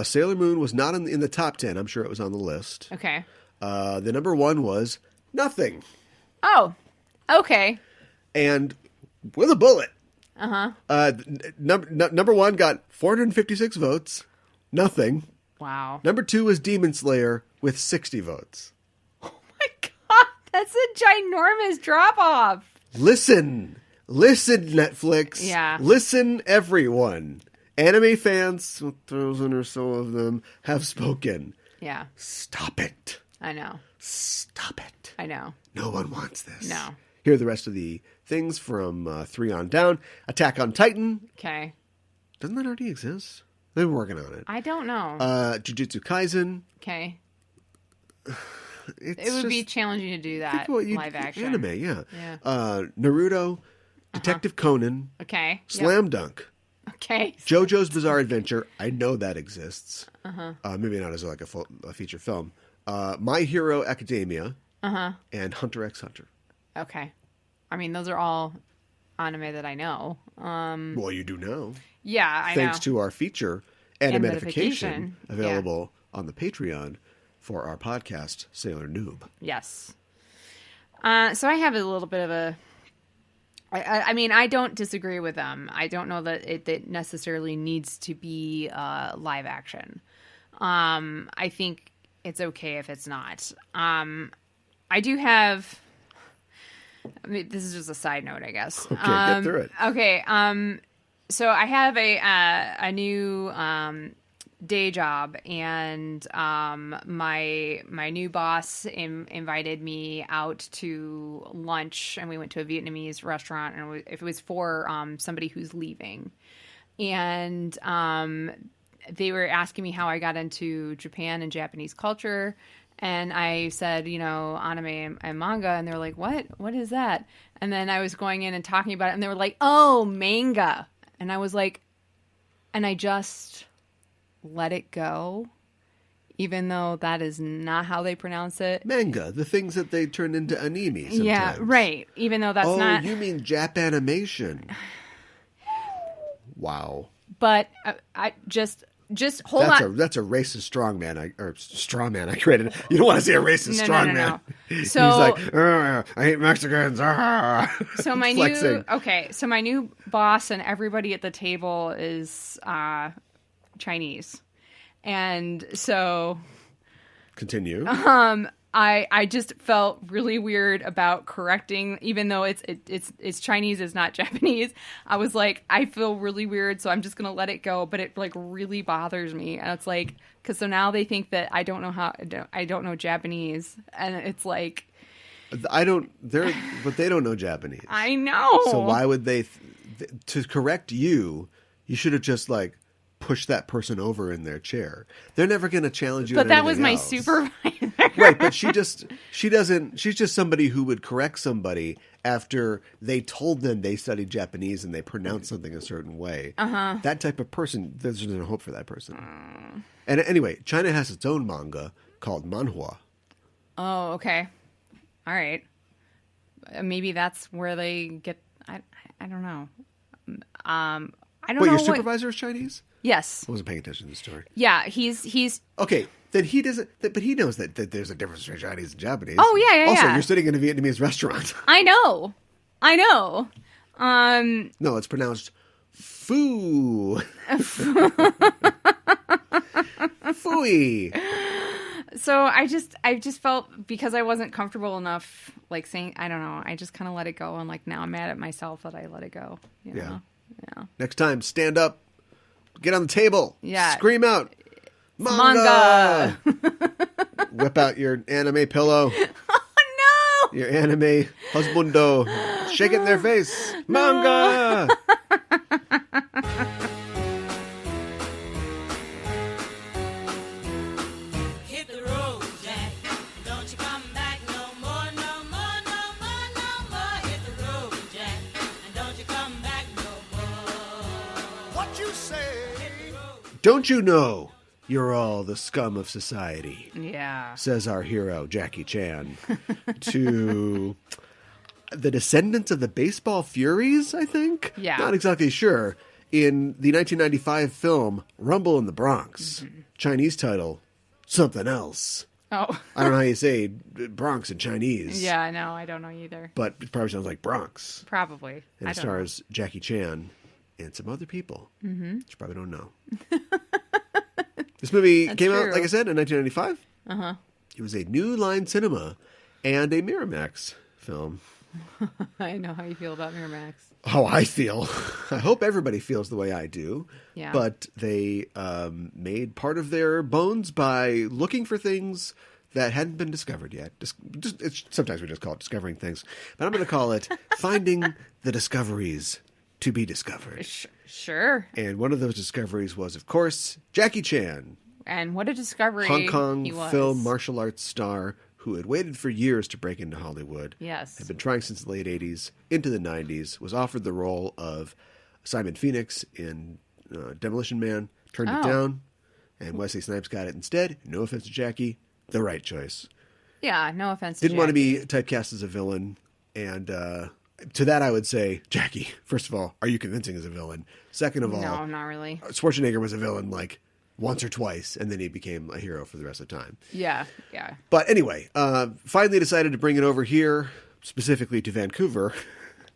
Sailor Moon was not in the top 10. I'm sure it was on the list. Okay. The number one was nothing. Oh, okay. And with a bullet. Uh-huh. Number one got 456 votes. Nothing. Wow. Number 2 was Demon Slayer with 60 votes. Oh my God. That's a ginormous drop-off. Listen, Netflix. Yeah. Listen, everyone. Anime fans, 1,000 or so of them, have spoken. Yeah. Stop it. I know. Stop it. I know. No one wants this. No. Here are the rest of the things from 3 on down. Attack on Titan. Okay. Doesn't that already exist? They're working on it. I don't know. Jujutsu Kaisen. Okay. It would be challenging to do that live action. Anime, yeah. Yeah. Naruto. Detective Conan. Okay. Slam Dunk. Okay. JoJo's Bizarre Adventure. I know that exists. Maybe not as like a feature film. My Hero Academia. And Hunter x Hunter. Okay. I mean, those are all anime that I know. Well, you do know. Yeah, I know. Thanks to our feature, Animetification, Animetification. available on the Patreon for our podcast, Sailor Noob. Yes. So I have a little bit of a... I mean, I don't disagree with them. I don't know that it necessarily needs to be live action. I think it's okay if it's not. I do have... I mean, this is just a side note, I guess. Okay, get through it. Okay, so I have a new day job, and my new boss invited me out to lunch, and we went to a Vietnamese restaurant, and it was for somebody who's leaving, and they were asking me how I got into Japan and Japanese culture. And I said, anime and manga. And they were like, what? What is that? And then I was going in and talking about it. And they were like, oh, manga. And I was like, and I just let it go, even though that is not how they pronounce it. Manga, the things that they turn into anime sometimes. Yeah, right. Even though that's not... Oh, you mean Japanimation. Wow. But I just... just hold on. That's a racist straw man I created. You don't want to see a racist strong man. No. So he's like, I hate Mexicans. So my new boss and everybody at the table is Chinese, and so continue. I just felt really weird about correcting, even though it's Chinese, it's not Japanese. I was like, I feel really weird, so I'm just gonna let it go. But it like really bothers me, and it's like, because so now they think that I don't know Japanese, and it's like, but they don't know Japanese. I know. So why would they? To correct you, you should have just like push that person over in their chair. They're never going to challenge you. But that was my else. supervisor. Right, but she's just somebody who would correct somebody after they told them they studied Japanese and they pronounced something a certain way. Uh-huh. That type of person, there's no hope for that person. And anyway, China has its own manga called manhwa. Oh, okay. All right. Maybe that's where they get, I don't know. I don't know. Your supervisor is Chinese? Yes. I wasn't paying attention to the story. Yeah, he's okay. Then he doesn't, but he knows that there's a difference between Chinese and Japanese. Oh yeah. Also, you're sitting in a Vietnamese restaurant. I know. No, it's pronounced foo. Fooey. So I just felt, because I wasn't comfortable enough, like saying, I don't know. I just kind of let it go, and like now I'm mad at myself that I let it go. You know? Yeah. Next time, stand up, get on the table, scream out, manga. Whip out your anime pillow. Oh no! Your anime husbando. Shake it in their face. Manga. Don't you know you're all the scum of society? Yeah. Says our hero, Jackie Chan, to the descendants of the Baseball Furies, I think? Yeah. Not exactly sure. In the 1995 film Rumble in the Bronx, Chinese title, Something Else. Oh. I don't know how you say Bronx in Chinese. Yeah, I know. I don't know either. But it probably sounds like Bronx. Probably. And it stars Jackie Chan and some other people, which you probably don't know. This movie came out, like I said, in 1995. Uh-huh. It was a New Line Cinema and a Miramax film. I know how you feel about Miramax. How I feel. I hope everybody feels the way I do. Yeah. But they made part of their bones by looking for things that hadn't been discovered yet. Sometimes we just call it discovering things. But I'm going to call it finding the discoveries to be discovered. Sure. And one of those discoveries was, of course, Jackie Chan. And what a discovery. Hong Kong he was. film martial arts star who had waited for years to break into Hollywood. Yes. Had been trying since the late 80s into the 90s, was offered the role of Simon Phoenix in Demolition Man, turned it down, and Wesley Snipes got it instead. No offense to Jackie, the right choice. Yeah, no offense to Didn't want to be typecast as a villain, and to that I would say, Jackie, first of all, are you convincing as a villain? Second of all, no, not really. Schwarzenegger was a villain like once or twice, and then he became a hero for the rest of the time. Yeah. But anyway, finally decided to bring it over here, specifically to Vancouver.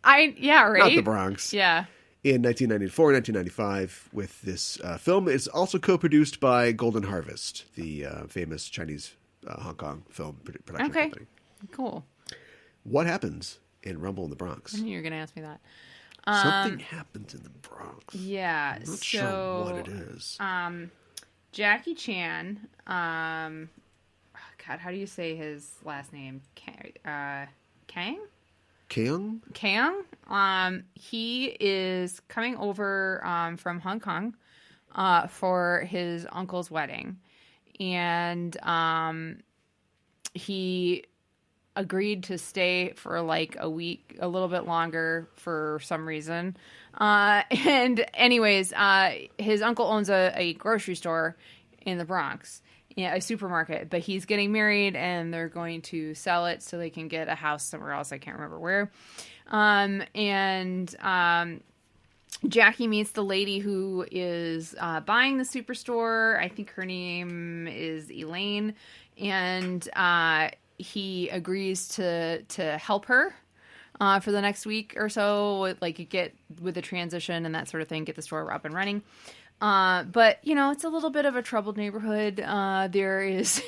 Right? Not the Bronx. Yeah. In 1994, 1995, with this film. It's also co-produced by Golden Harvest, the famous Chinese Hong Kong film production company. Cool. What happens in Rumble in the Bronx? I knew you were going to ask me that. Something happens in the Bronx. Yeah. I'm not sure what it is. Jackie Chan, God, how do you say his last name? Kang? Kang? He is coming over from Hong Kong for his uncle's wedding. And he agreed to stay for like a week, a little bit longer for some reason. And anyways, his uncle owns a grocery store in the Bronx, a supermarket, but he's getting married and they're going to sell it so they can get a house somewhere else. I can't remember where. Jackie meets the lady who is buying the superstore. I think her name is Elaine, and he agrees to help her for the next week or so, like get with the transition and that sort of thing, get the store up and running. But it's a little bit of a troubled neighborhood. There is,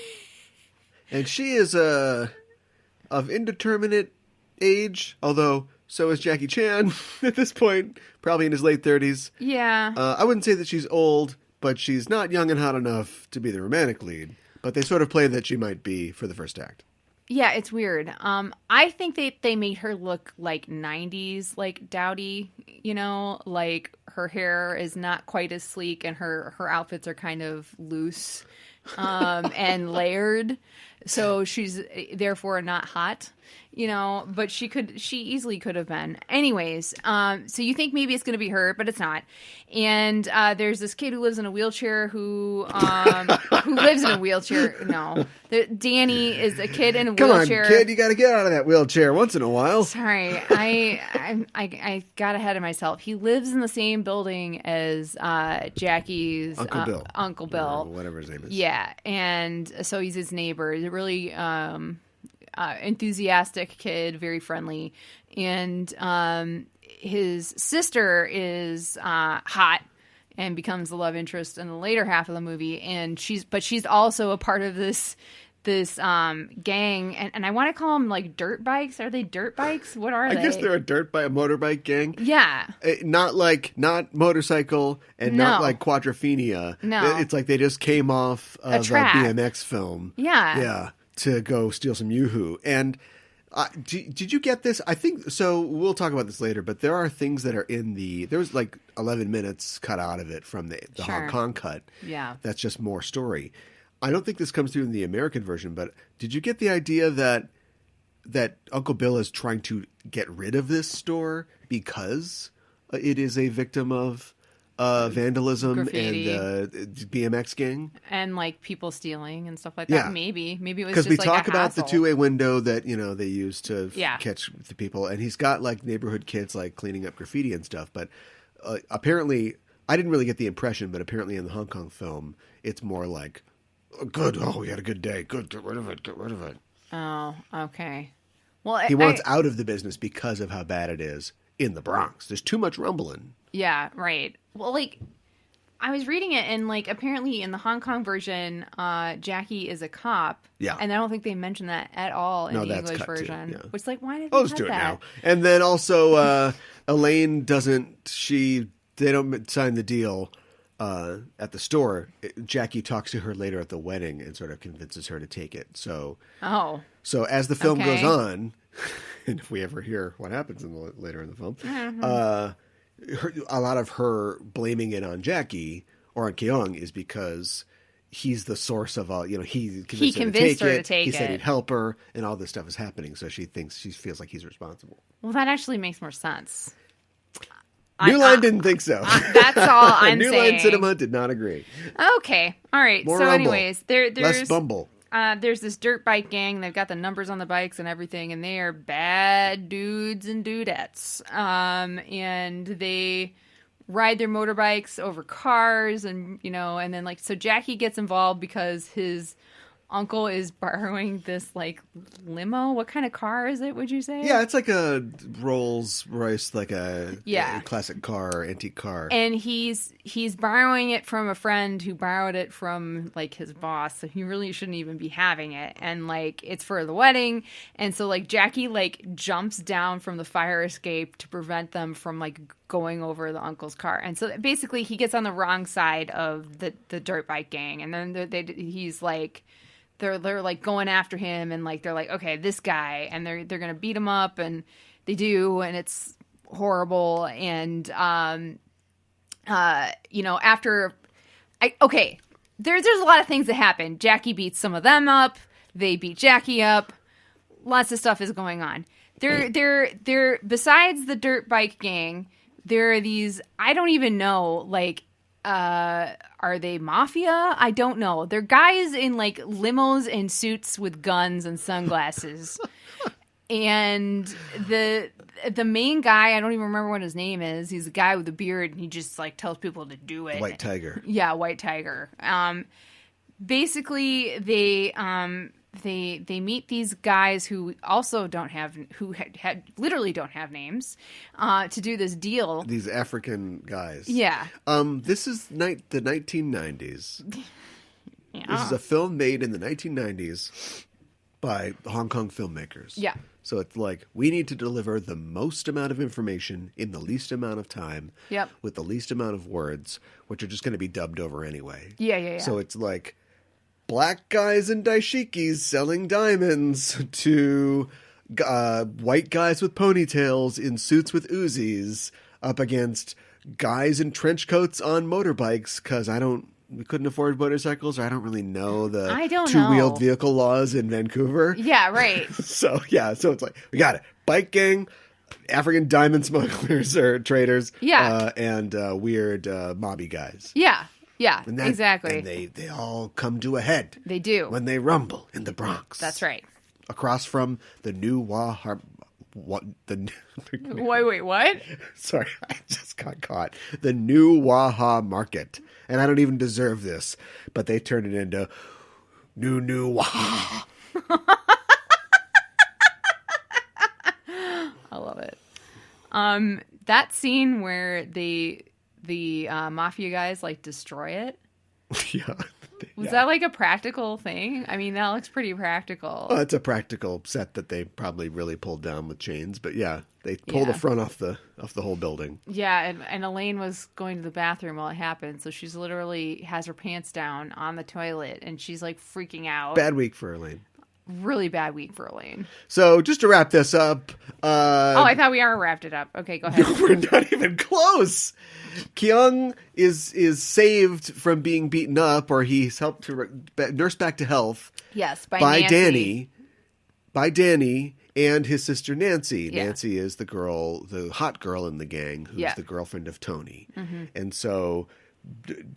and she is of indeterminate age, although so is Jackie Chan at this point, probably in his late 30s. Yeah. I wouldn't say that she's old, but she's not young and hot enough to be the romantic lead. But they sort of play that she might be for the first act. Yeah, it's weird. I think they made her look like 90s, like dowdy, like her hair is not quite as sleek and her outfits are kind of loose and layered. So she's therefore not hot, but she easily could have been. Anyways, so you think maybe it's going to be her, but it's not. And there's this kid who lives in a wheelchair who lives in a wheelchair. No, Danny is a kid in a wheelchair. Come on, kid, you got to get out of that wheelchair once in a while. Sorry, I got ahead of myself. He lives in the same building as Jackie's Uncle Bill, or whatever his name is. Yeah, and so he's his neighbor. He's a really enthusiastic kid, very friendly, and his sister is hot and becomes the love interest in the later half of the movie, and she's also a part of this gang, and I want to call them like dirt bikes. Are they dirt bikes? What are they? I guess they're a motorbike gang. Yeah. Not motorcycle and not like Quadrophenia. No. It's like they just came off of a BMX film. Yeah. Yeah. To go steal some Yoo-hoo. And did you get this? I think so. We'll talk about this later, but there are things that are there was like 11 minutes cut out of it from the Hong Kong cut. Yeah. That's just more story. I don't think this comes through in the American version, but did you get the idea that Uncle Bill is trying to get rid of this store because it is a victim of vandalism graffiti. And BMX gang and like people stealing and stuff like that? Yeah. Maybe it was because just we like talk a about hassle. the two-way window that they use to catch the people, and he's got like neighborhood kids like cleaning up graffiti and stuff. But apparently, I didn't really get the impression, but apparently in the Hong Kong film, it's more like. Good. Oh, we had a good day. Good. Get rid of it. Oh, okay. Well, he wants out of the business because of how bad it is in the Bronx. There's too much rumbling. Yeah, right. Well, like, I was reading it, and like, apparently in the Hong Kong version, Jackie is a cop. Yeah. And I don't think they mention that at all in the English version. Too, yeah. Which, like, why did they cut just do it that? now. And then also, Elaine they don't sign the deal. At the store, Jackie talks to her later at the wedding and sort of convinces her to take it. So as the film goes on, and if we ever hear what happens later in the film, a lot of her blaming it on Jackie or on Keong is because he's the source of all. He convinced her to take it. He said he'd help her, and all this stuff is happening. So she feels like he's responsible. Well, that actually makes more sense. New Line didn't think so. That's all I'm saying. New Line Cinema did not agree. Okay. All right. More so rumble. anyways, there's less bumble. There's this dirt bike gang. They've got the numbers on the bikes and everything, and they are bad dudes and dudettes. And they ride their motorbikes over cars, and and then so Jackie gets involved because his uncle is borrowing this like limo. What kind of car is it, would you say? Yeah, it's like a Rolls Royce, like a classic car, antique car. And he's borrowing it from a friend who borrowed it from like his boss, so he really shouldn't even be having it. And like it's for the wedding, and so like Jackie like jumps down from the fire escape to prevent them from like going over the uncle's car. And so basically he gets on the wrong side of the dirt bike gang, and then he's like they're like going after him, and like they're like, okay, this guy, and they're gonna beat him up, and they do, and it's horrible. And there's a lot of things that happen. Jackie beats some of them up, they beat Jackie up, lots of stuff is going on. They're besides the dirt bike gang, there are these, I don't even know, like are they mafia? I don't know. They're guys in like limos and suits with guns and sunglasses. And the main guy, I don't even remember what his name is. He's a guy with a beard, and he just like tells people to do it. White Tiger. Yeah, White Tiger. Basically, they meet these guys who also literally don't have names to do this deal. These African guys. Yeah. This is the 1990s. Yeah. This is a film made in the 1990s by Hong Kong filmmakers. Yeah. So it's like, we need to deliver the most amount of information in the least amount of time. Yep. With the least amount of words, which are just going to be dubbed over anyway. Yeah. So it's like black guys in dashikis selling diamonds to white guys with ponytails in suits with Uzis up against guys in trench coats on motorbikes because we couldn't afford motorcycles, or I don't really know the two-wheeled vehicle laws in Vancouver. Yeah, right. So it's like, we got it. Bike gang, African diamond smugglers or traders, and weird mobby guys. Yeah, exactly. And they all come to a head. They do. When they rumble in the Bronx. That's right. Across from the new Wait, what? Sorry, I just got caught. The new Waha Market. And I don't even deserve this, but they turned it into new Waha. I love it. That scene where the mafia guys like destroy it. Yeah. Was that like a practical thing? I mean, that looks pretty practical. Oh, it's a practical set that they probably really pulled down with chains, but yeah, they pull the front off the whole building. Yeah, and Elaine was going to the bathroom while it happened, so she's literally has her pants down on the toilet, and she's like freaking out. Bad week for Elaine. Really bad week for Elaine. So just to wrap this up. I thought we already wrapped it up. Okay, go ahead. We're not even close. Kyung is saved from being beaten up, or he's helped to nurse back to health. Yes, by Danny. By Danny and his sister Nancy. Yeah. Nancy is the hot girl in the gang, who's the girlfriend of Tony. Mm-hmm. And so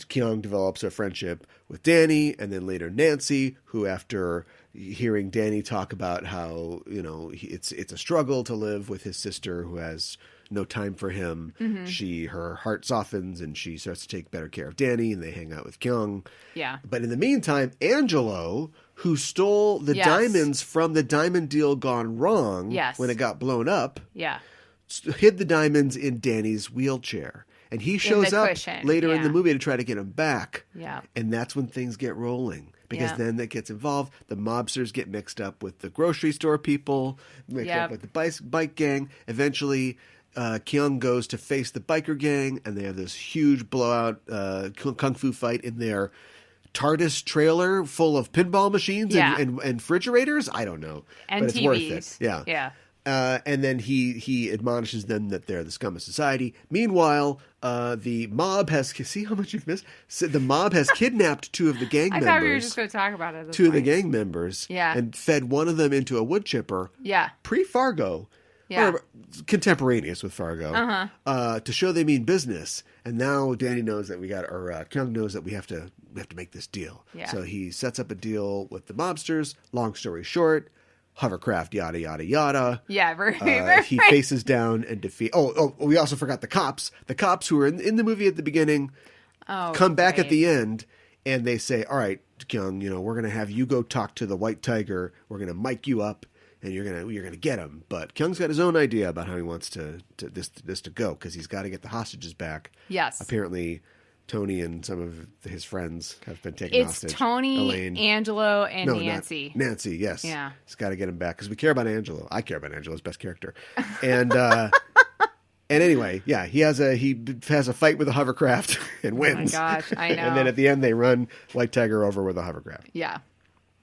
Kyung develops a friendship with Danny, and then later Nancy, who after hearing Danny talk about how, it's a struggle to live with his sister who has no time for him. Mm-hmm. Her heart softens and she starts to take better care of Danny, and they hang out with Kyung. Yeah. But in the meantime, Angelo, who stole the diamonds from the diamond deal gone wrong when it got blown up, hid the diamonds in Danny's wheelchair. And he shows up later in the movie to try to get him back. Yeah. And that's when things get rolling. Because then that gets involved. The mobsters get mixed up with the grocery store people, mixed up with the bike gang. Eventually, Kyung goes to face the biker gang, and they have this huge blowout kung fu fight in their TARDIS trailer full of pinball machines and refrigerators. I don't know. And but it's TVs. Worth it. Yeah. Yeah. And then he admonishes them that they're the scum of society. Meanwhile, the mob has... See how much you've missed? So the mob has kidnapped two of the gang members. I thought we were just going to talk about it. Two of the gang members. Yeah. And fed one of them into a wood chipper. Yeah. Pre-Fargo. Yeah. Or contemporaneous with Fargo. Uh-huh. To show they mean business. And now Danny knows that Kyung knows that we have to make this deal. Yeah. So he sets up a deal with the mobsters. Long story short... hovercraft, yada, yada, yada. Yeah, very he faces down and defeat... Oh, we also forgot the cops. The cops who were in the movie at the beginning come back at the end, and they say, all right, Kyung, we're going to have you go talk to the White Tiger. We're going to mic you up, and you're going to get him. But Kyung's got his own idea about how he wants this to go, because he's got to get the hostages back. Yes. Apparently... Tony and some of his friends have been taken hostage. It's Tony, Elaine. Angelo, and Nancy. Nancy, yes. Yeah. He's got to get him back because we care about Angelo. I care about Angelo's best character. And and anyway, he has a fight with a hovercraft and wins. Oh my gosh, I know. And then at the end they run White Tiger over with a hovercraft. Yeah.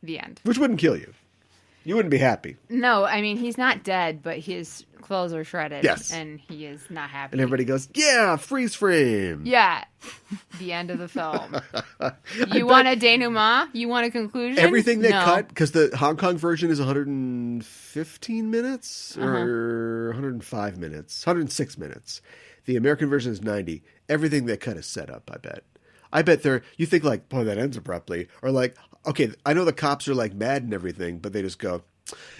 The end. Which wouldn't kill you. You wouldn't be happy. No, I mean, he's not dead, but his clothes are shredded. Yes. And he is not happy. And everybody goes, yeah, freeze frame. Yeah. The end of the film. You want a denouement? You want a conclusion? Everything they cut, because the Hong Kong version is 115 minutes or 105 minutes, 106 minutes. The American version is 90. Everything they cut is set up, I bet. I bet you think like, boy, that ends abruptly. Or like, okay, I know the cops are like mad and everything, but they just go,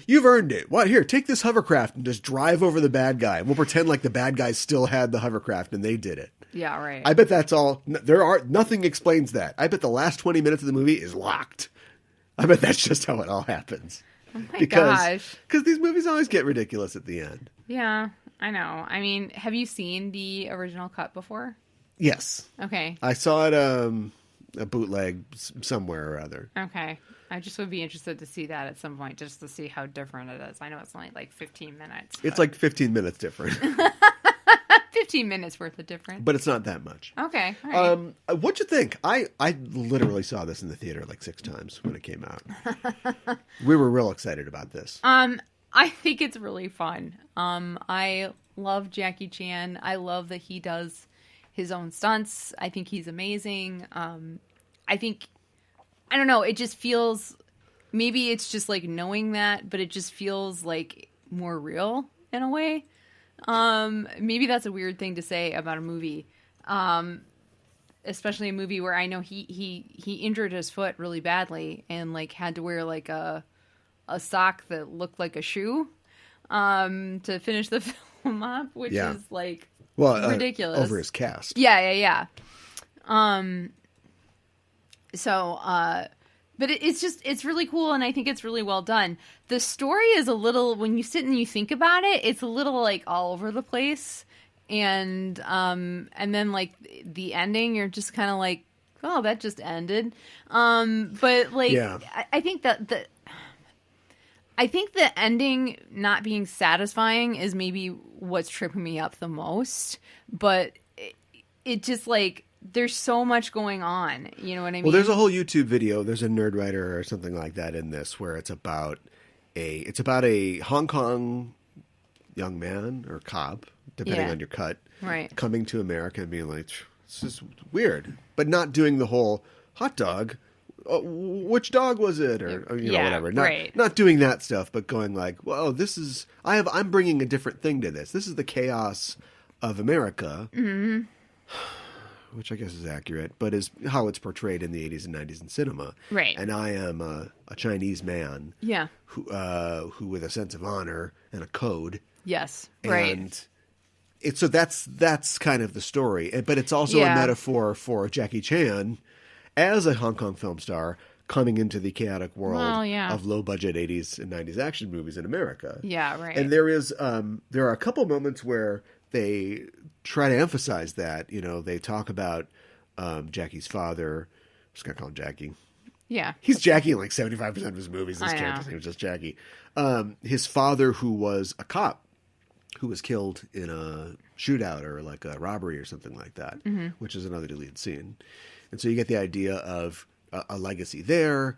You've earned it. What? Here, take this hovercraft and just drive over the bad guy. We'll pretend like the bad guys still had the hovercraft and they did it. Yeah, right. I bet that's all. Nothing explains that. I bet the last 20 minutes of the movie is locked. I bet that's just how it all happens. Oh my gosh. Because these movies always get ridiculous at the end. Yeah, I know. I mean, have you seen the original cut before? Yes. Okay. I saw it a bootleg somewhere or other. Okay. I just would be interested to see that at some point, just to see how different it is. I know it's only like 15 minutes. It's like 15 minutes different. 15 minutes worth of difference. But it's not that much. Okay. All right. What'd you think? I literally saw this in the theater like 6 times when it came out. We were real excited about this. I think it's really fun. I love Jackie Chan. I love that he does his own stunts. I think he's amazing. I don't know, it just feels, maybe it's just like knowing that, but it just feels like more real in a way. Maybe that's a weird thing to say about a movie. Especially a movie where I know he injured his foot really badly and like had to wear like a sock that looked like a shoe to finish the film up, which is like ridiculous. Over his cast. Yeah. But it's really cool, and I think it's really well done. The story is a little, when you sit and you think about it, it's a little like all over the place, and then like the ending, you're just kind of like, oh, that just ended. But like, I think that I think the ending not being satisfying is maybe what's tripping me up the most, but it just like, there's so much going on. You know what I mean? Well, there's a whole YouTube video. There's a Nerd Writer or something like that in this where it's about a Hong Kong young man or cop, depending on your cut, right, coming to America and being like, this is weird, but not doing the whole hot dog. Which dog was it? Or whatever. Not doing that stuff, but going like, well, this is, I'm bringing a different thing to this. This is the chaos of America. Mm-hmm. Which I guess is accurate, but is how it's portrayed in the 80s and 90s in cinema. Right. And I am a Chinese man. Yeah. Who with a sense of honor and a code. Yes. Right. And so that's kind of the story. But it's also a metaphor for Jackie Chan as a Hong Kong film star coming into the chaotic world of low-budget 80s and 90s action movies in America. Yeah, right. And there are a couple moments where they try to emphasize that. You know, they talk about Jackie's father. I'm just going to call him Jackie. Yeah. He's Jackie in like 75% of his movies. His character's name is just Jackie. His father, who was a cop, who was killed in a shootout or like a robbery or something like that, which is another deleted scene. And so you get the idea of a legacy there.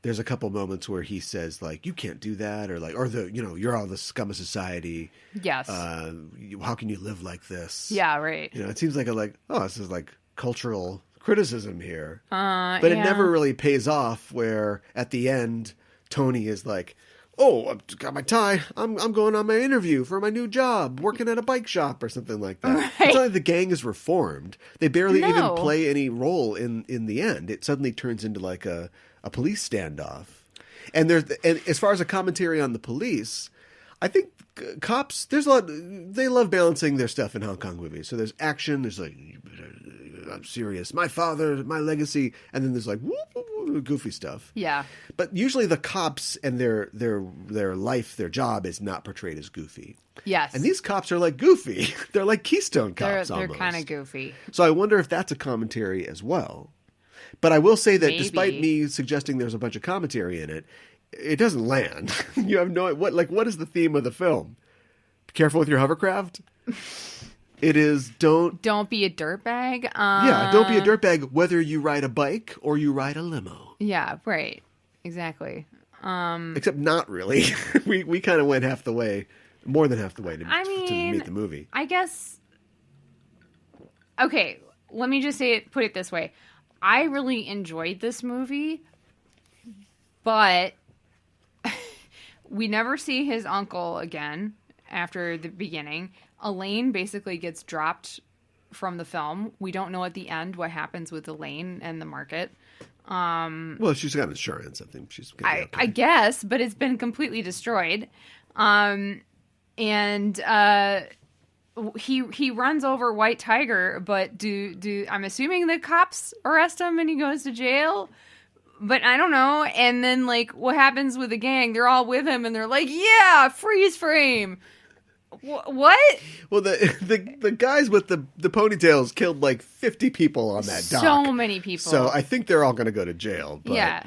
There's a couple moments where he says like, you can't do that, or like, you're all the scum of society. Yes. How can you live like this? Yeah, right. It seems like this is like cultural criticism here. But it never really pays off, where at the end, Tony is like, oh, I've got my tie. I'm going on my interview for my new job, working at a bike shop or something like that. Right. It's not like the gang is reformed. They barely even play any role in the end. It suddenly turns into like a police standoff. And as far as a commentary on the police, I think cops, there's a lot, they love balancing their stuff in Hong Kong movies. So there's action, there's like, I'm serious, my father, my legacy, and then there's like goofy stuff. Yeah. But usually the cops and their life, their job is not portrayed as goofy. Yes. And these cops are like goofy. They're like Keystone cops they're almost. They're kind of goofy. So I wonder if that's a commentary as well. But I will say that despite me suggesting there's a bunch of commentary in it, it doesn't land. You have no what is the theme of the film? Be careful with your hovercraft. It is don't be a dirtbag. Don't be a dirtbag whether you ride a bike or you ride a limo. Yeah, right. Exactly. Except not really. we kind of went half the way, more than half the way to meet the movie. I guess. Okay, let me just put it this way. I really enjoyed this movie, but we never see his uncle again after the beginning. Elaine basically gets dropped from the film. We don't know at the end what happens with Elaine and the market. Well, she's got insurance. I think she's gonna be okay. I guess, but it's been completely destroyed. And he runs over White Tiger, but do I'm assuming the cops arrest him and he goes to jail? But I don't know. And then, like, what happens with the gang? They're all with him, and they're like, yeah, freeze frame. What? Well, the guys with the ponytails killed like 50 people on that dock. So many people. So I think they're all going to go to jail. But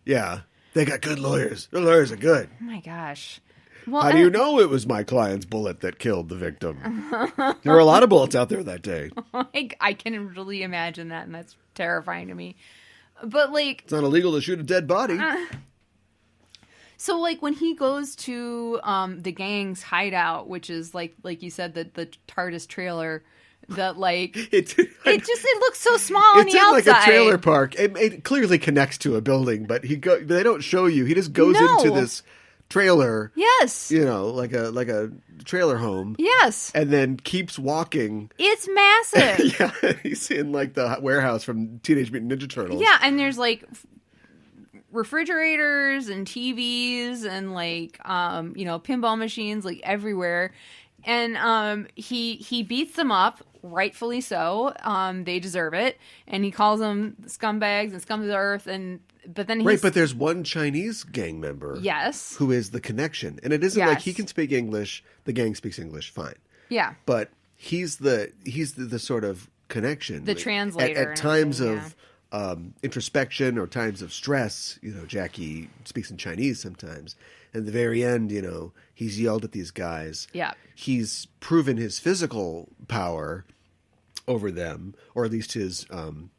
yeah. They got good lawyers. Their lawyers are good. Oh, my gosh. Well, how do you know it was my client's bullet that killed the victim? There were a lot of bullets out there that day. I can really imagine that, and that's terrifying to me. But, like... It's not illegal to shoot a dead body. So, like, when he goes to the gang's hideout, which is, like you said, the TARDIS trailer, that, like... it looks so small on the outside. It's in, like, a trailer park. It clearly connects to a building, but they don't show you. He just goes into this trailer. Yes. You know, like a trailer home. Yes. And then keeps walking. It's massive. Yeah, he's in, like, the warehouse from Teenage Mutant Ninja Turtles. Yeah, and there's, like... refrigerators and TVs and, like, pinball machines, like, everywhere. And he beats them up, rightfully so. They deserve it. And he calls them scumbags and scum of the earth. But then right, but there's one Chinese gang member. Yes. Who is the connection. And it isn't like he can speak English, the gang speaks English, fine. Yeah. But he's the sort of connection. The translator. At times of... introspection or times of stress, Jackie speaks in Chinese sometimes. And at the very end, he's yelled at these guys. Yeah. He's proven his physical power over them, or at least his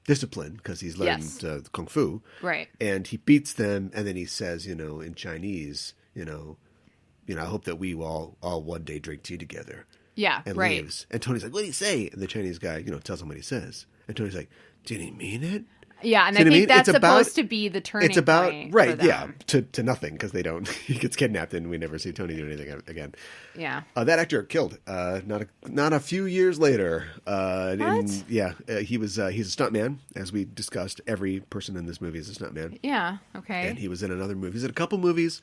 discipline, because he's learned Kung Fu. Right. And he beats them, and then he says, in Chinese, I hope that we will all one day drink tea together. Yeah, and leaves. And Tony's like, what did he say? And the Chinese guy, tells him what he says. And Tony's like, did he mean it? Yeah, and I think that's supposed to be the turning point. It's about, right, yeah, to nothing, because he gets kidnapped and we never see Tony do anything again. Yeah. That actor killed, not a few years later. What? He's a stuntman, as we discussed. Every person in this movie is a stuntman. Yeah, okay. And he was in another movie. He's in a couple movies,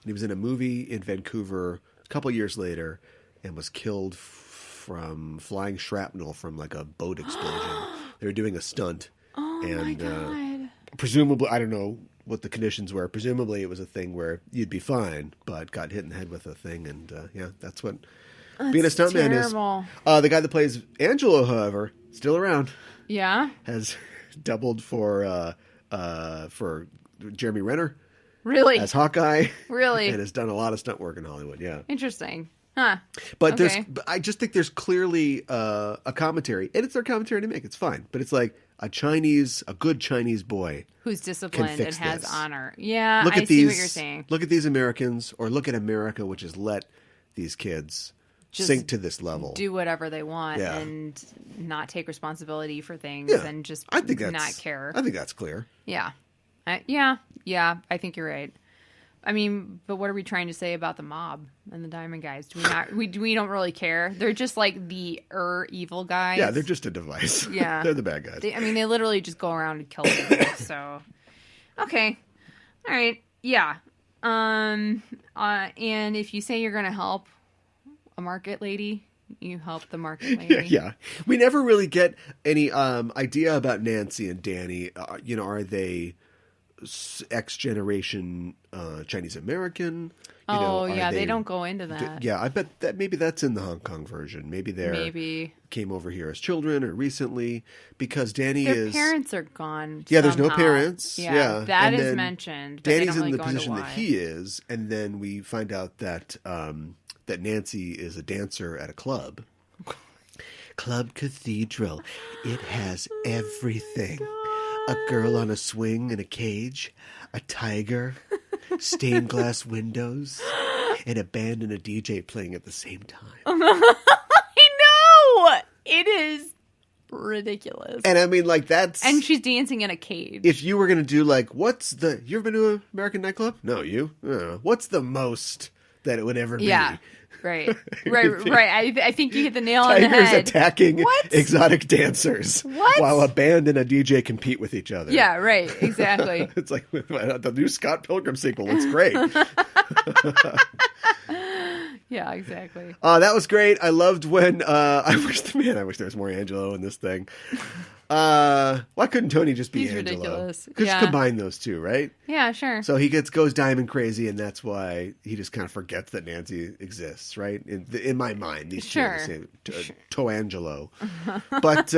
and he was in a movie in Vancouver a couple years later and was killed from flying shrapnel from, like, a boat explosion. They were doing a stunt. Oh, my God. Presumably, I don't know what the conditions were. Presumably, it was a thing where you'd be fine, but got hit in the head with a thing. And, that's what being a stuntman is. The guy that plays Angelo, however, still around. Yeah? Has doubled for Jeremy Renner. Really? As Hawkeye. Really? And has done a lot of stunt work in Hollywood, yeah. Interesting. Huh. But I just think there's clearly a commentary, and it's their commentary to make. It's fine. But it's like a good Chinese boy who's disciplined and has this. Honor. Yeah, I see what you're saying. Look at these Americans, or look at America, which has let these kids just sink to this level. Do whatever they want and not take responsibility for things and just not care. I think that's clear. Yeah. Yeah, I think you're right. I mean, but what are we trying to say about the mob and the Diamond Guys? Do we not? We don't really care. They're just like the evil guys. Yeah, they're just a device. Yeah, they're the bad guys. They literally just go around and kill people. So, okay, all right, yeah. And if you say you're going to help a market lady, you help the market lady. Yeah. We never really get any idea about Nancy and Danny. Are they X generation Chinese American? They don't go into that. I bet that maybe that's in the Hong Kong version. Maybe they came over here as children or recently, because their parents are gone. Yeah, there's no parents. Yeah, that is mentioned. But Danny's in the position that he is, and then we find out that that Nancy is a dancer at a club. Club Cathedral. It has everything. A girl on a swing in a cage, a tiger, stained glass windows, and a band and a DJ playing at the same time. I know! It is ridiculous. And I mean, like, that's... And she's dancing in a cage. If you were going to do, like, you ever been to an American nightclub? No, you? What's the most that it would ever be. Yeah. Right. Right. I think you hit the nail on the Tigers head. attacking exotic dancers. What? While a band and a DJ compete with each other. Yeah, right. Exactly. It's like the new Scott Pilgrim sequel. It's great. Yeah, exactly. That was great. I loved when I wish there was more Angelo in this thing. Why couldn't Tony just be He's Angelo? ridiculous. Just combine those two, right? Yeah, sure. So he goes diamond crazy, and that's why he just kind of forgets that Nancy exists, right? In my mind, these two are the same. Toangelo. But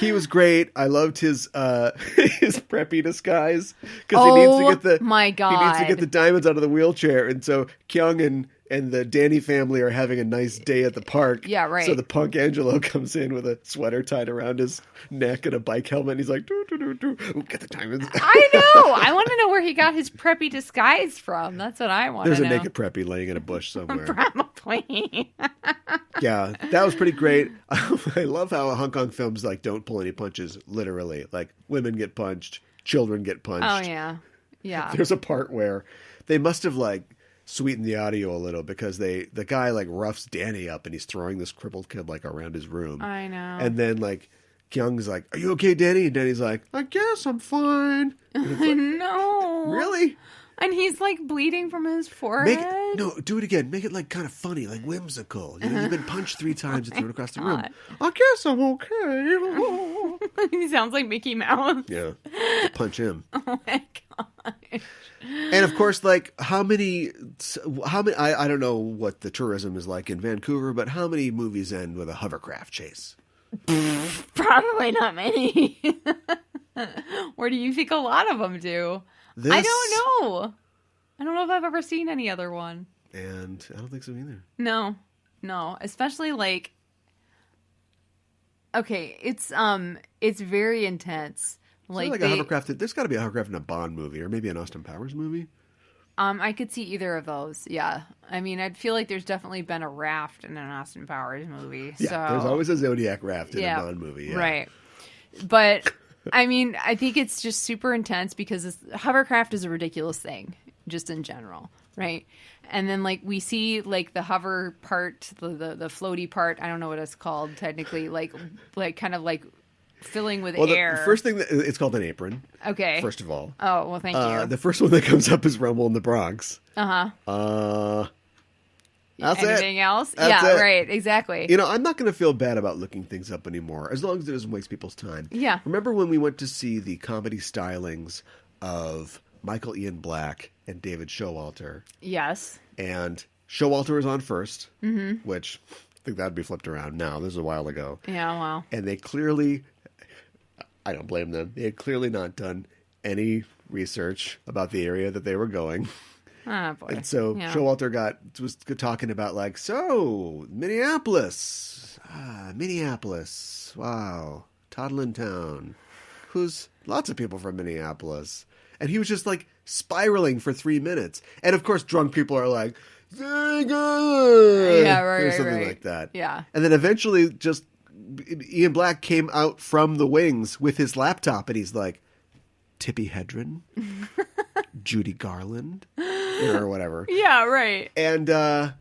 he was great. I loved his preppy disguise because he needs to get my God. He needs to get the diamonds out of the wheelchair, and so Kyung and the Danny family are having a nice day at the park. Yeah, right. So the punk Angelo comes in with a sweater tied around his neck and a bike helmet, and he's like, doo, doo, doo, doo. Ooh, get the diamonds. I know. I want to know where he got his preppy disguise from. That's what I want to know. There's a naked preppy laying in a bush somewhere. Probably. Yeah, that was pretty great. I love how Hong Kong films like don't pull any punches, literally. Like women get punched, children get punched. Oh, yeah. Yeah. There's a part where they must have like sweeten the audio a little because the guy like roughs Danny up and he's throwing this crippled kid like around his room. I know. And then like Kyung's like, "Are you okay, Danny?" And Danny's like, "I guess I'm fine." I know. Really? And he's like bleeding from his forehead. Do it again. Make it like kind of funny, like whimsical. You know, you've been punched 3 times and thrown across the room. I guess I'm okay. He sounds like Mickey Mouse. Yeah. Punch him. Oh my gosh. And of course, like how many, I don't know what the tourism is like in Vancouver, but how many movies end with a hovercraft chase? Probably not many. Or do you think a lot of them do? I don't know. I don't know if I've ever seen any other one. And I don't think so either. No. Especially like, okay, it's very intense. Like a hovercraft. There's got to be a hovercraft in a Bond movie or maybe an Austin Powers movie. I could see either of those. Yeah. I mean, I'd feel like there's definitely been a raft in an Austin Powers movie. Yeah, so. There's always a Zodiac raft in a Bond movie. Yeah. Right. But I mean, I think it's just super intense because hovercraft is a ridiculous thing, just in general, right? And then like we see like the hover part, the floaty part. I don't know what it's called technically. Like kind of like filling with air. The first thing it's called an apron. Okay. First of all. Oh well, thank you. The first one that comes up is Rumble in the Bronx. That's Anything else? That's yeah, it. right. Exactly. You know, I'm not going to feel bad about looking things up anymore, as long as it doesn't waste people's time. Yeah. Remember when we went to see the comedy stylings of Michael Ian Black and David Showalter? Yes. And Showalter was on first, which I think that would be flipped around now. This is a while ago. Yeah, wow. And they clearly, I don't blame them, they had clearly not done any research about the area that they were going. Oh, boy. And so Showalter was talking about like, so Minneapolis, wow, Toddlin Town, who's lots of people from Minneapolis, and he was just like spiraling for 3 minutes, and of course drunk people are like, yeah, right, or something right. like that, yeah, and then eventually just Ian Black came out from the wings with his laptop, and he's like, Tippi Hedren, Judy Garland, or whatever. Yeah, right. And that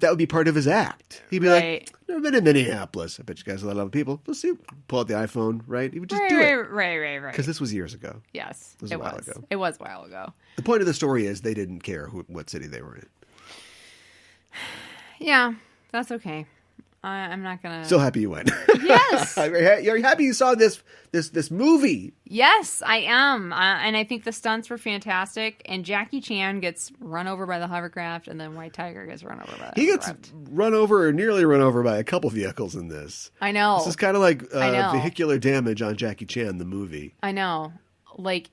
would be part of his act. He'd be like, I've been in Minneapolis. I bet you guys know a lot of people. Let's see. Pull out the iPhone, right? He would just do it. Right. Because this was years ago. Yes, it was a while ago. It was a while ago. The point of the story is they didn't care what city they were in. Yeah, that's okay. I'm not gonna. Still happy you went. Yes. You're happy you saw this movie. Yes, I am, and I think the stunts were fantastic. And Jackie Chan gets run over by the hovercraft, and then White Tiger gets run over by the hovercraft. Gets run over or nearly run over by a couple vehicles in this. I know. This is kind of like vehicular damage on Jackie Chan, the movie. I know. Like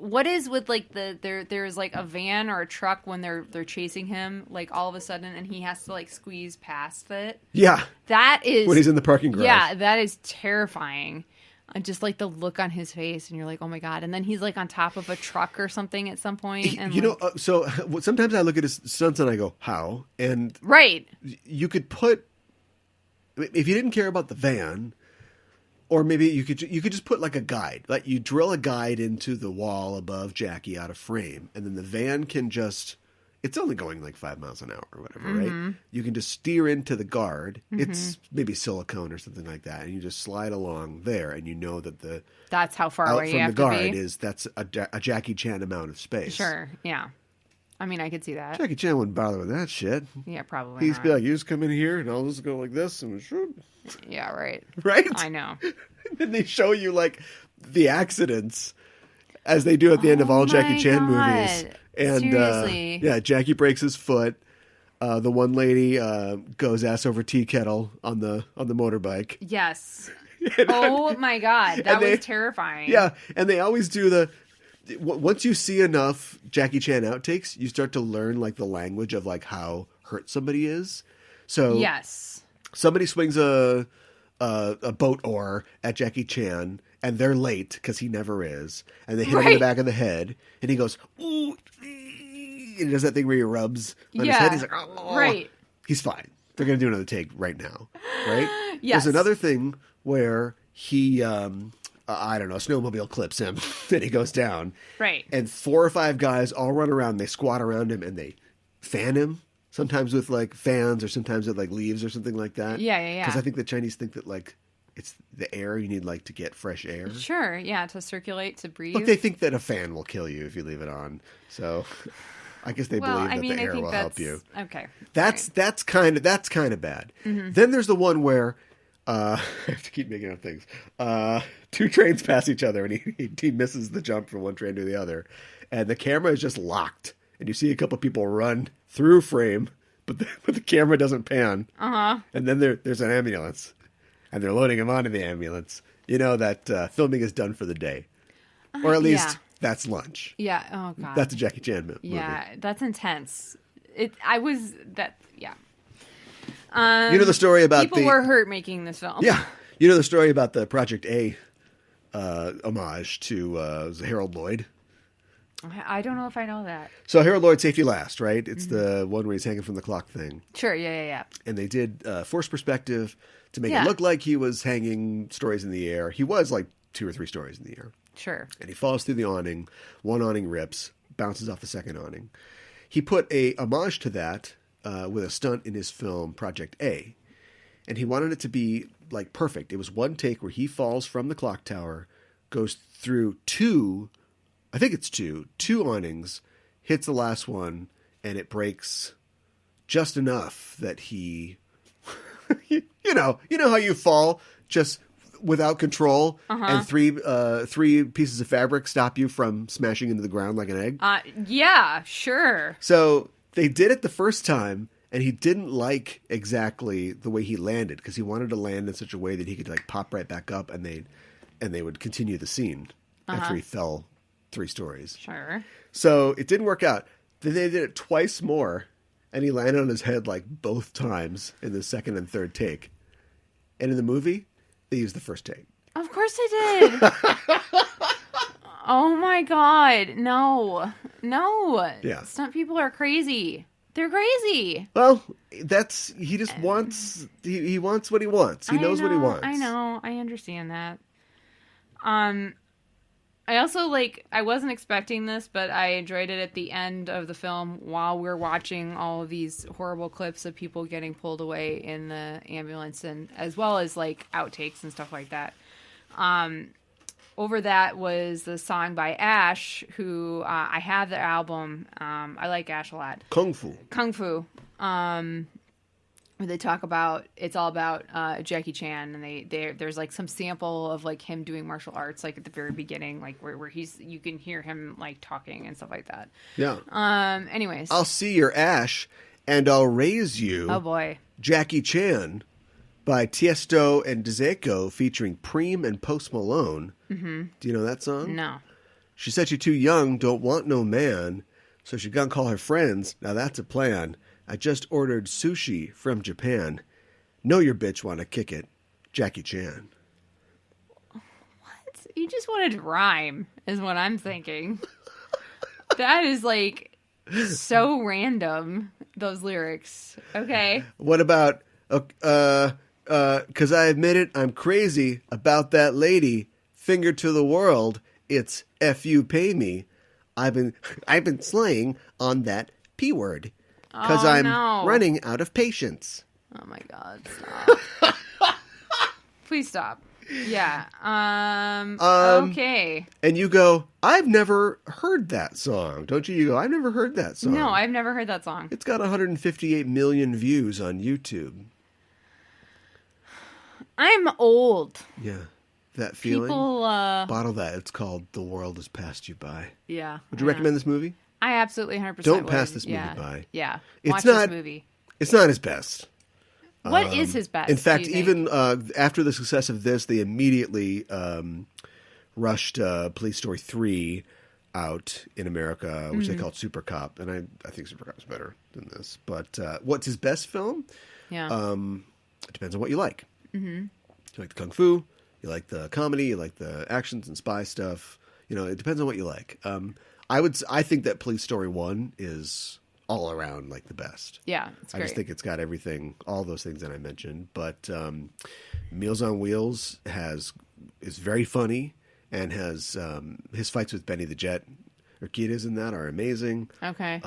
what is with like there's like a van or a truck when they're chasing him, like all of a sudden, and he has to like squeeze past it. Yeah, that is when he's in the parking garage. Yeah, that is terrifying. And just like the look on his face, and you're like, oh my god! And then he's like on top of a truck or something at some point. And so sometimes I look at his stunts and I go, how? And right, you could put if you didn't care about the van. Or maybe you could just put like a guide. Like you drill a guide into the wall above Jackie out of frame, and then the van can just, it's only going like 5 miles an hour or whatever, right? You can just steer into the guard. It's maybe silicone or something like that, and you just slide along there, and you know that that's how far out away from you the have guard to be. that's a Jackie Chan amount of space. Sure, yeah. I mean, I could see that. Jackie Chan wouldn't bother with that shit. Yeah, probably He'd not. be like, you just come in here, and I'll just go like this, and shoot. Yeah, right. Right? I know. And they show you like the accidents as they do at the end of all Jackie Chan movies. And seriously. yeah, Jackie breaks his foot. The one lady goes ass over tea kettle on the motorbike. Yes. Oh my God, that was terrifying. Yeah, and they always do once you see enough Jackie Chan outtakes, you start to learn like the language of like how hurt somebody is. So yes, somebody swings a boat oar at Jackie Chan, and they're late because he never is, and they hit him in the back of the head, and he goes, ooh, and he does that thing where he rubs on his head. He's like, oh, right. He's fine. They're going to do another take right now, right? Yes. There's another thing where he, I don't know, a snowmobile clips him, and he goes down. Right. And 4 or 5 guys all run around, they squat around him, and they fan him. Sometimes with like fans, or sometimes with like leaves or something like that. Yeah. Because I think the Chinese think that like it's the air you need like to get fresh air. Sure, yeah, to circulate, to breathe. Look, they think that a fan will kill you if you leave it on. So I guess they believe that the air will help you. Okay, that's kind of bad. Then there's the one where I have to keep making up things. 2 trains pass each other, and he misses the jump from one train to the other, and the camera is just locked. And you see a couple people run through frame, but the camera doesn't pan. And then there's an ambulance, and they're loading him onto the ambulance. You know that filming is done for the day, or at least that's lunch. Yeah. Oh God. That's a Jackie Chan movie. Yeah, that's intense. You know the story about people were hurt making this film. Yeah. You know the story about the Project A homage to Harold Lloyd. I don't know if I know that. So Harold Lloyd, Safety Last, right? It's the one where he's hanging from the clock thing. Sure, yeah. And they did forced perspective to make it look like he was hanging stories in the air. He was like 2 or 3 stories in the air. Sure. And he falls through the awning. One awning rips, bounces off the second awning. He put a homage to that with a stunt in his film Project A. And he wanted it to be like perfect. It was one take where he falls from the clock tower, goes through 2 awnings, hits the last one, and it breaks just enough that he, you know how you fall just without control, and 3 pieces of fabric stop you from smashing into the ground like an egg. Yeah, sure. So they did it the first time, and he didn't like exactly the way he landed, because he wanted to land in such a way that he could like pop right back up, and they would continue the scene after he fell 3 stories. Sure. So it didn't work out. Then they did it twice more, and he landed on his head like both times in the second and third take. And in the movie, they used the first take. Of course they did. Oh my God. No. Yeah. Stunt people are crazy. They're crazy. Well, he just wants, he wants what he wants. He knows what he wants. I know. I understand that. I also, I wasn't expecting this, but I enjoyed it at the end of the film while we're watching all of these horrible clips of people getting pulled away in the ambulance, and as well as, outtakes and stuff like that. Over that was the song by Ash, who I have the album. I like Ash a lot. Kung Fu. Where they talk about, it's all about Jackie Chan, and there's some sample of him doing martial arts at the very beginning, where you can hear him talking and stuff like that. Yeah. Anyways, I'll see your Ash and I'll raise you. Oh boy. Jackie Chan by Tiesto and Dzeko featuring Preem and Post Malone. Mm-hmm. Do you know that song? No. She said you're too young, don't want no man, so she gonna call her friends. Now that's a plan. I just ordered sushi from Japan. Know your bitch wanna kick it. Jackie Chan. What? You just wanted to rhyme, is what I'm thinking. That is so random, those lyrics. Okay. What about because I admit it, I'm crazy about that lady. Finger to the world. It's F you pay me. I've been slaying on that P word because I'm running out of patience. Oh my God! Stop. Please stop. Yeah. Okay. And you go, I've never heard that song, don't you? You go, I've never heard that song. No, I've never heard that song. It's got 158 million views on YouTube. I'm old. Yeah. That feeling. People bottle that. It's called The World Has Passed You By. Yeah. Would you recommend this movie? I absolutely 100% Don't would. pass this movie by. Yeah. Watch this movie. It's not his best. What is his best? In fact, even after the success of this, they immediately rushed Police Story 3 out in America, which they called Super Cop. And I think Super Cop is better than this. But what's his best film? Yeah. It depends on what you like. Mm-hmm. You like the kung fu, you like the comedy, you like the actions and spy stuff. You know, it depends on what you like. I think that Police Story 1 is all around like the best. Yeah, it's great. I just think it's got everything, all those things that I mentioned. But Meals on Wheels is very funny and has his fights with Benny the Jet Urquidez in that are amazing. Okay.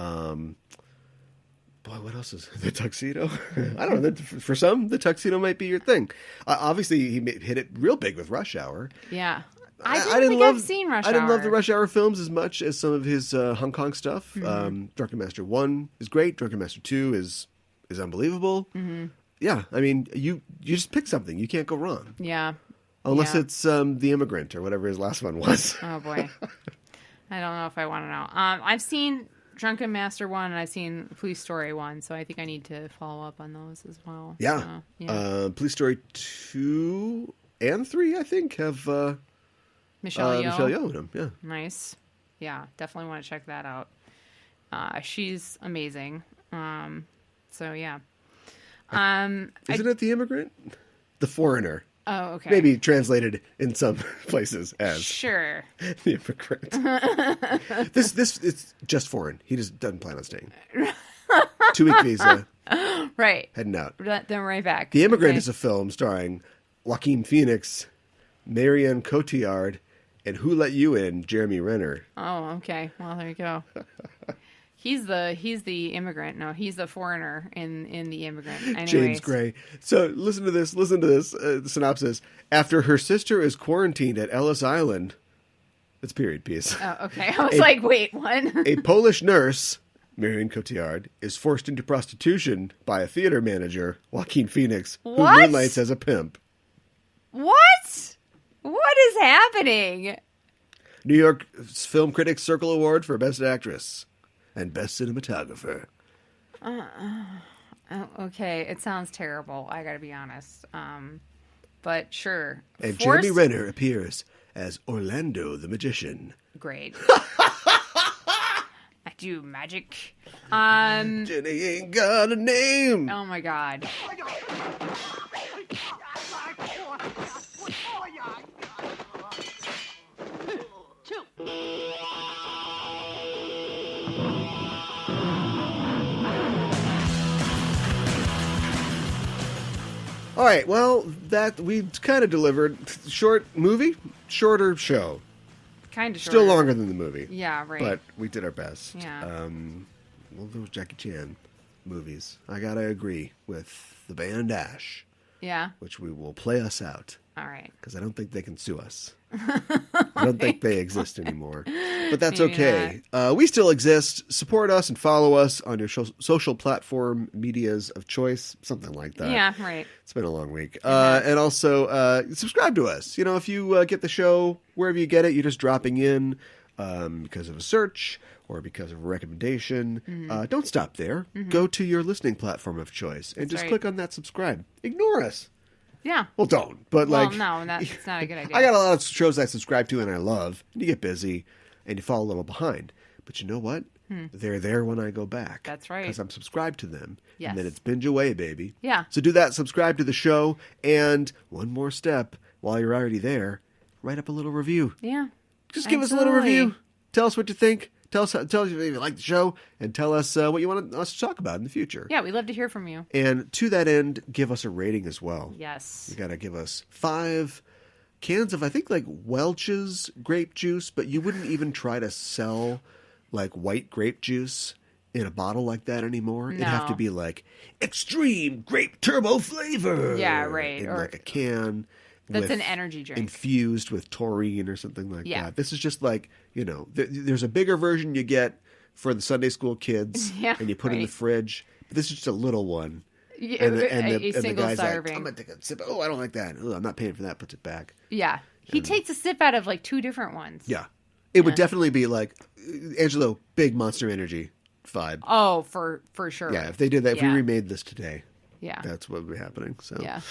Boy, what else is the Tuxedo? I don't know. For some, the Tuxedo might be your thing. Obviously, he hit it real big with Rush Hour. Yeah. I didn't think I've seen Rush Hour. I didn't love the Rush Hour films as much as some of his Hong Kong stuff. Mm-hmm. Drunken Master 1 is great. Drunken Master 2 is unbelievable. Mm-hmm. Yeah, I mean, you just pick something. You can't go wrong. Yeah. Unless it's The Immigrant or whatever his last one was. Oh, boy. I don't know if I want to know. I've seen Drunken Master 1 and I've seen Police Story 1, so I think I need to follow up on those as well. Yeah. So, Police Story 2 and 3, I think, have... Michelle Yeoh in them, yeah. Nice. Yeah, definitely want to check that out. She's amazing. So, yeah. Isn't it The Immigrant? The Foreigner. Oh, okay. Maybe translated in some places as... Sure. The Immigrant. This it's just foreign. He just doesn't plan on staying. 2-week visa. Right. Heading out. Then right back. The Immigrant is a film starring Joaquin Phoenix, Marianne Cotillard, and Who Let You In, Jeremy Renner. Oh, okay. Well, there you go. He's the immigrant. No, he's the foreigner in The Immigrant. Anyways. James Gray. So listen to this. The synopsis. After her sister is quarantined at Ellis Island. It's period piece. Oh, okay. I was like, wait, what? A Polish nurse, Marianne Cotillard, is forced into prostitution by a theater manager, Joaquin Phoenix, who moonlights as a pimp. What? What is happening? New York Film Critics Circle Award for Best Actress and Best Cinematographer. Okay, it sounds terrible. I gotta be honest. But sure. And Jeremy Renner appears as Orlando the Magician. Great. I do magic. Jenny ain't got a name. Oh my God. All right, well, that we kind of delivered. Short movie, shorter show. Kind of shorter. Still longer than the movie. Yeah, right. But we did our best. Yeah. Well, those Jackie Chan movies. I gotta agree with the band Ash. Yeah. Which we will play us out. All right. Because I don't think they can sue us. I don't think they exist anymore. But that's okay. We still exist. Support us and follow us on your social platform medias of choice. Something like that. Yeah, right. It's been a long week. And also subscribe to us. You know, if you get the show wherever you get it, you're just dropping in because of a search or because of a recommendation. Mm-hmm. Don't stop there. Mm-hmm. Go to your listening platform of choice and just click on that subscribe. Ignore us. Yeah. Well, don't. But no, that's not a good idea. I got a lot of shows I subscribe to and I love. And you get busy and you fall a little behind. But you know what? They're there when I go back. That's right. Because I'm subscribed to them. Yes. And then it's binge away, baby. Yeah. So do that. Subscribe to the show. And one more step while you're already there. Write up a little review. Yeah. Just give us a little review. Tell us what you think. Tell us if you like the show, and tell us what you want us to talk about in the future. Yeah, we'd love to hear from you. And to that end, give us a rating as well. Yes. You got to give us 5 cans of, I think, like Welch's grape juice, but you wouldn't even try to sell like white grape juice in a bottle like that anymore. No. It'd have to be like extreme grape turbo flavor. Yeah, right. In or like a can. that's an energy drink. Infused with taurine or something like Yeah. that. This is just like, there's a bigger version you get for the Sunday school kids. Yeah, and you put in the fridge. But this is just a little one. Yeah, And a the single guy's serving. like, I'm going to take a sip. Oh, I don't like that. Oh, I'm not paying for that. Puts it back. Yeah. He takes a sip out of like 2 different ones. Yeah. It would definitely be like, Angelo, big Monster Energy vibe. Oh, for sure. Yeah, if they did that, if we remade this today, yeah, that's what would be happening. So, yeah.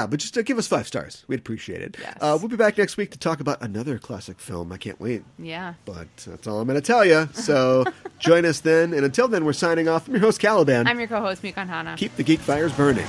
but just give us 5 stars. We'd appreciate it. Yes. We'll be back next week to talk about another classic film. I can't wait. Yeah. But that's all I'm going to tell you. So join us then. And until then, we're signing off. I'm your host, Caliban. I'm your co-host, Mikon Hana. Keep the geek fires burning.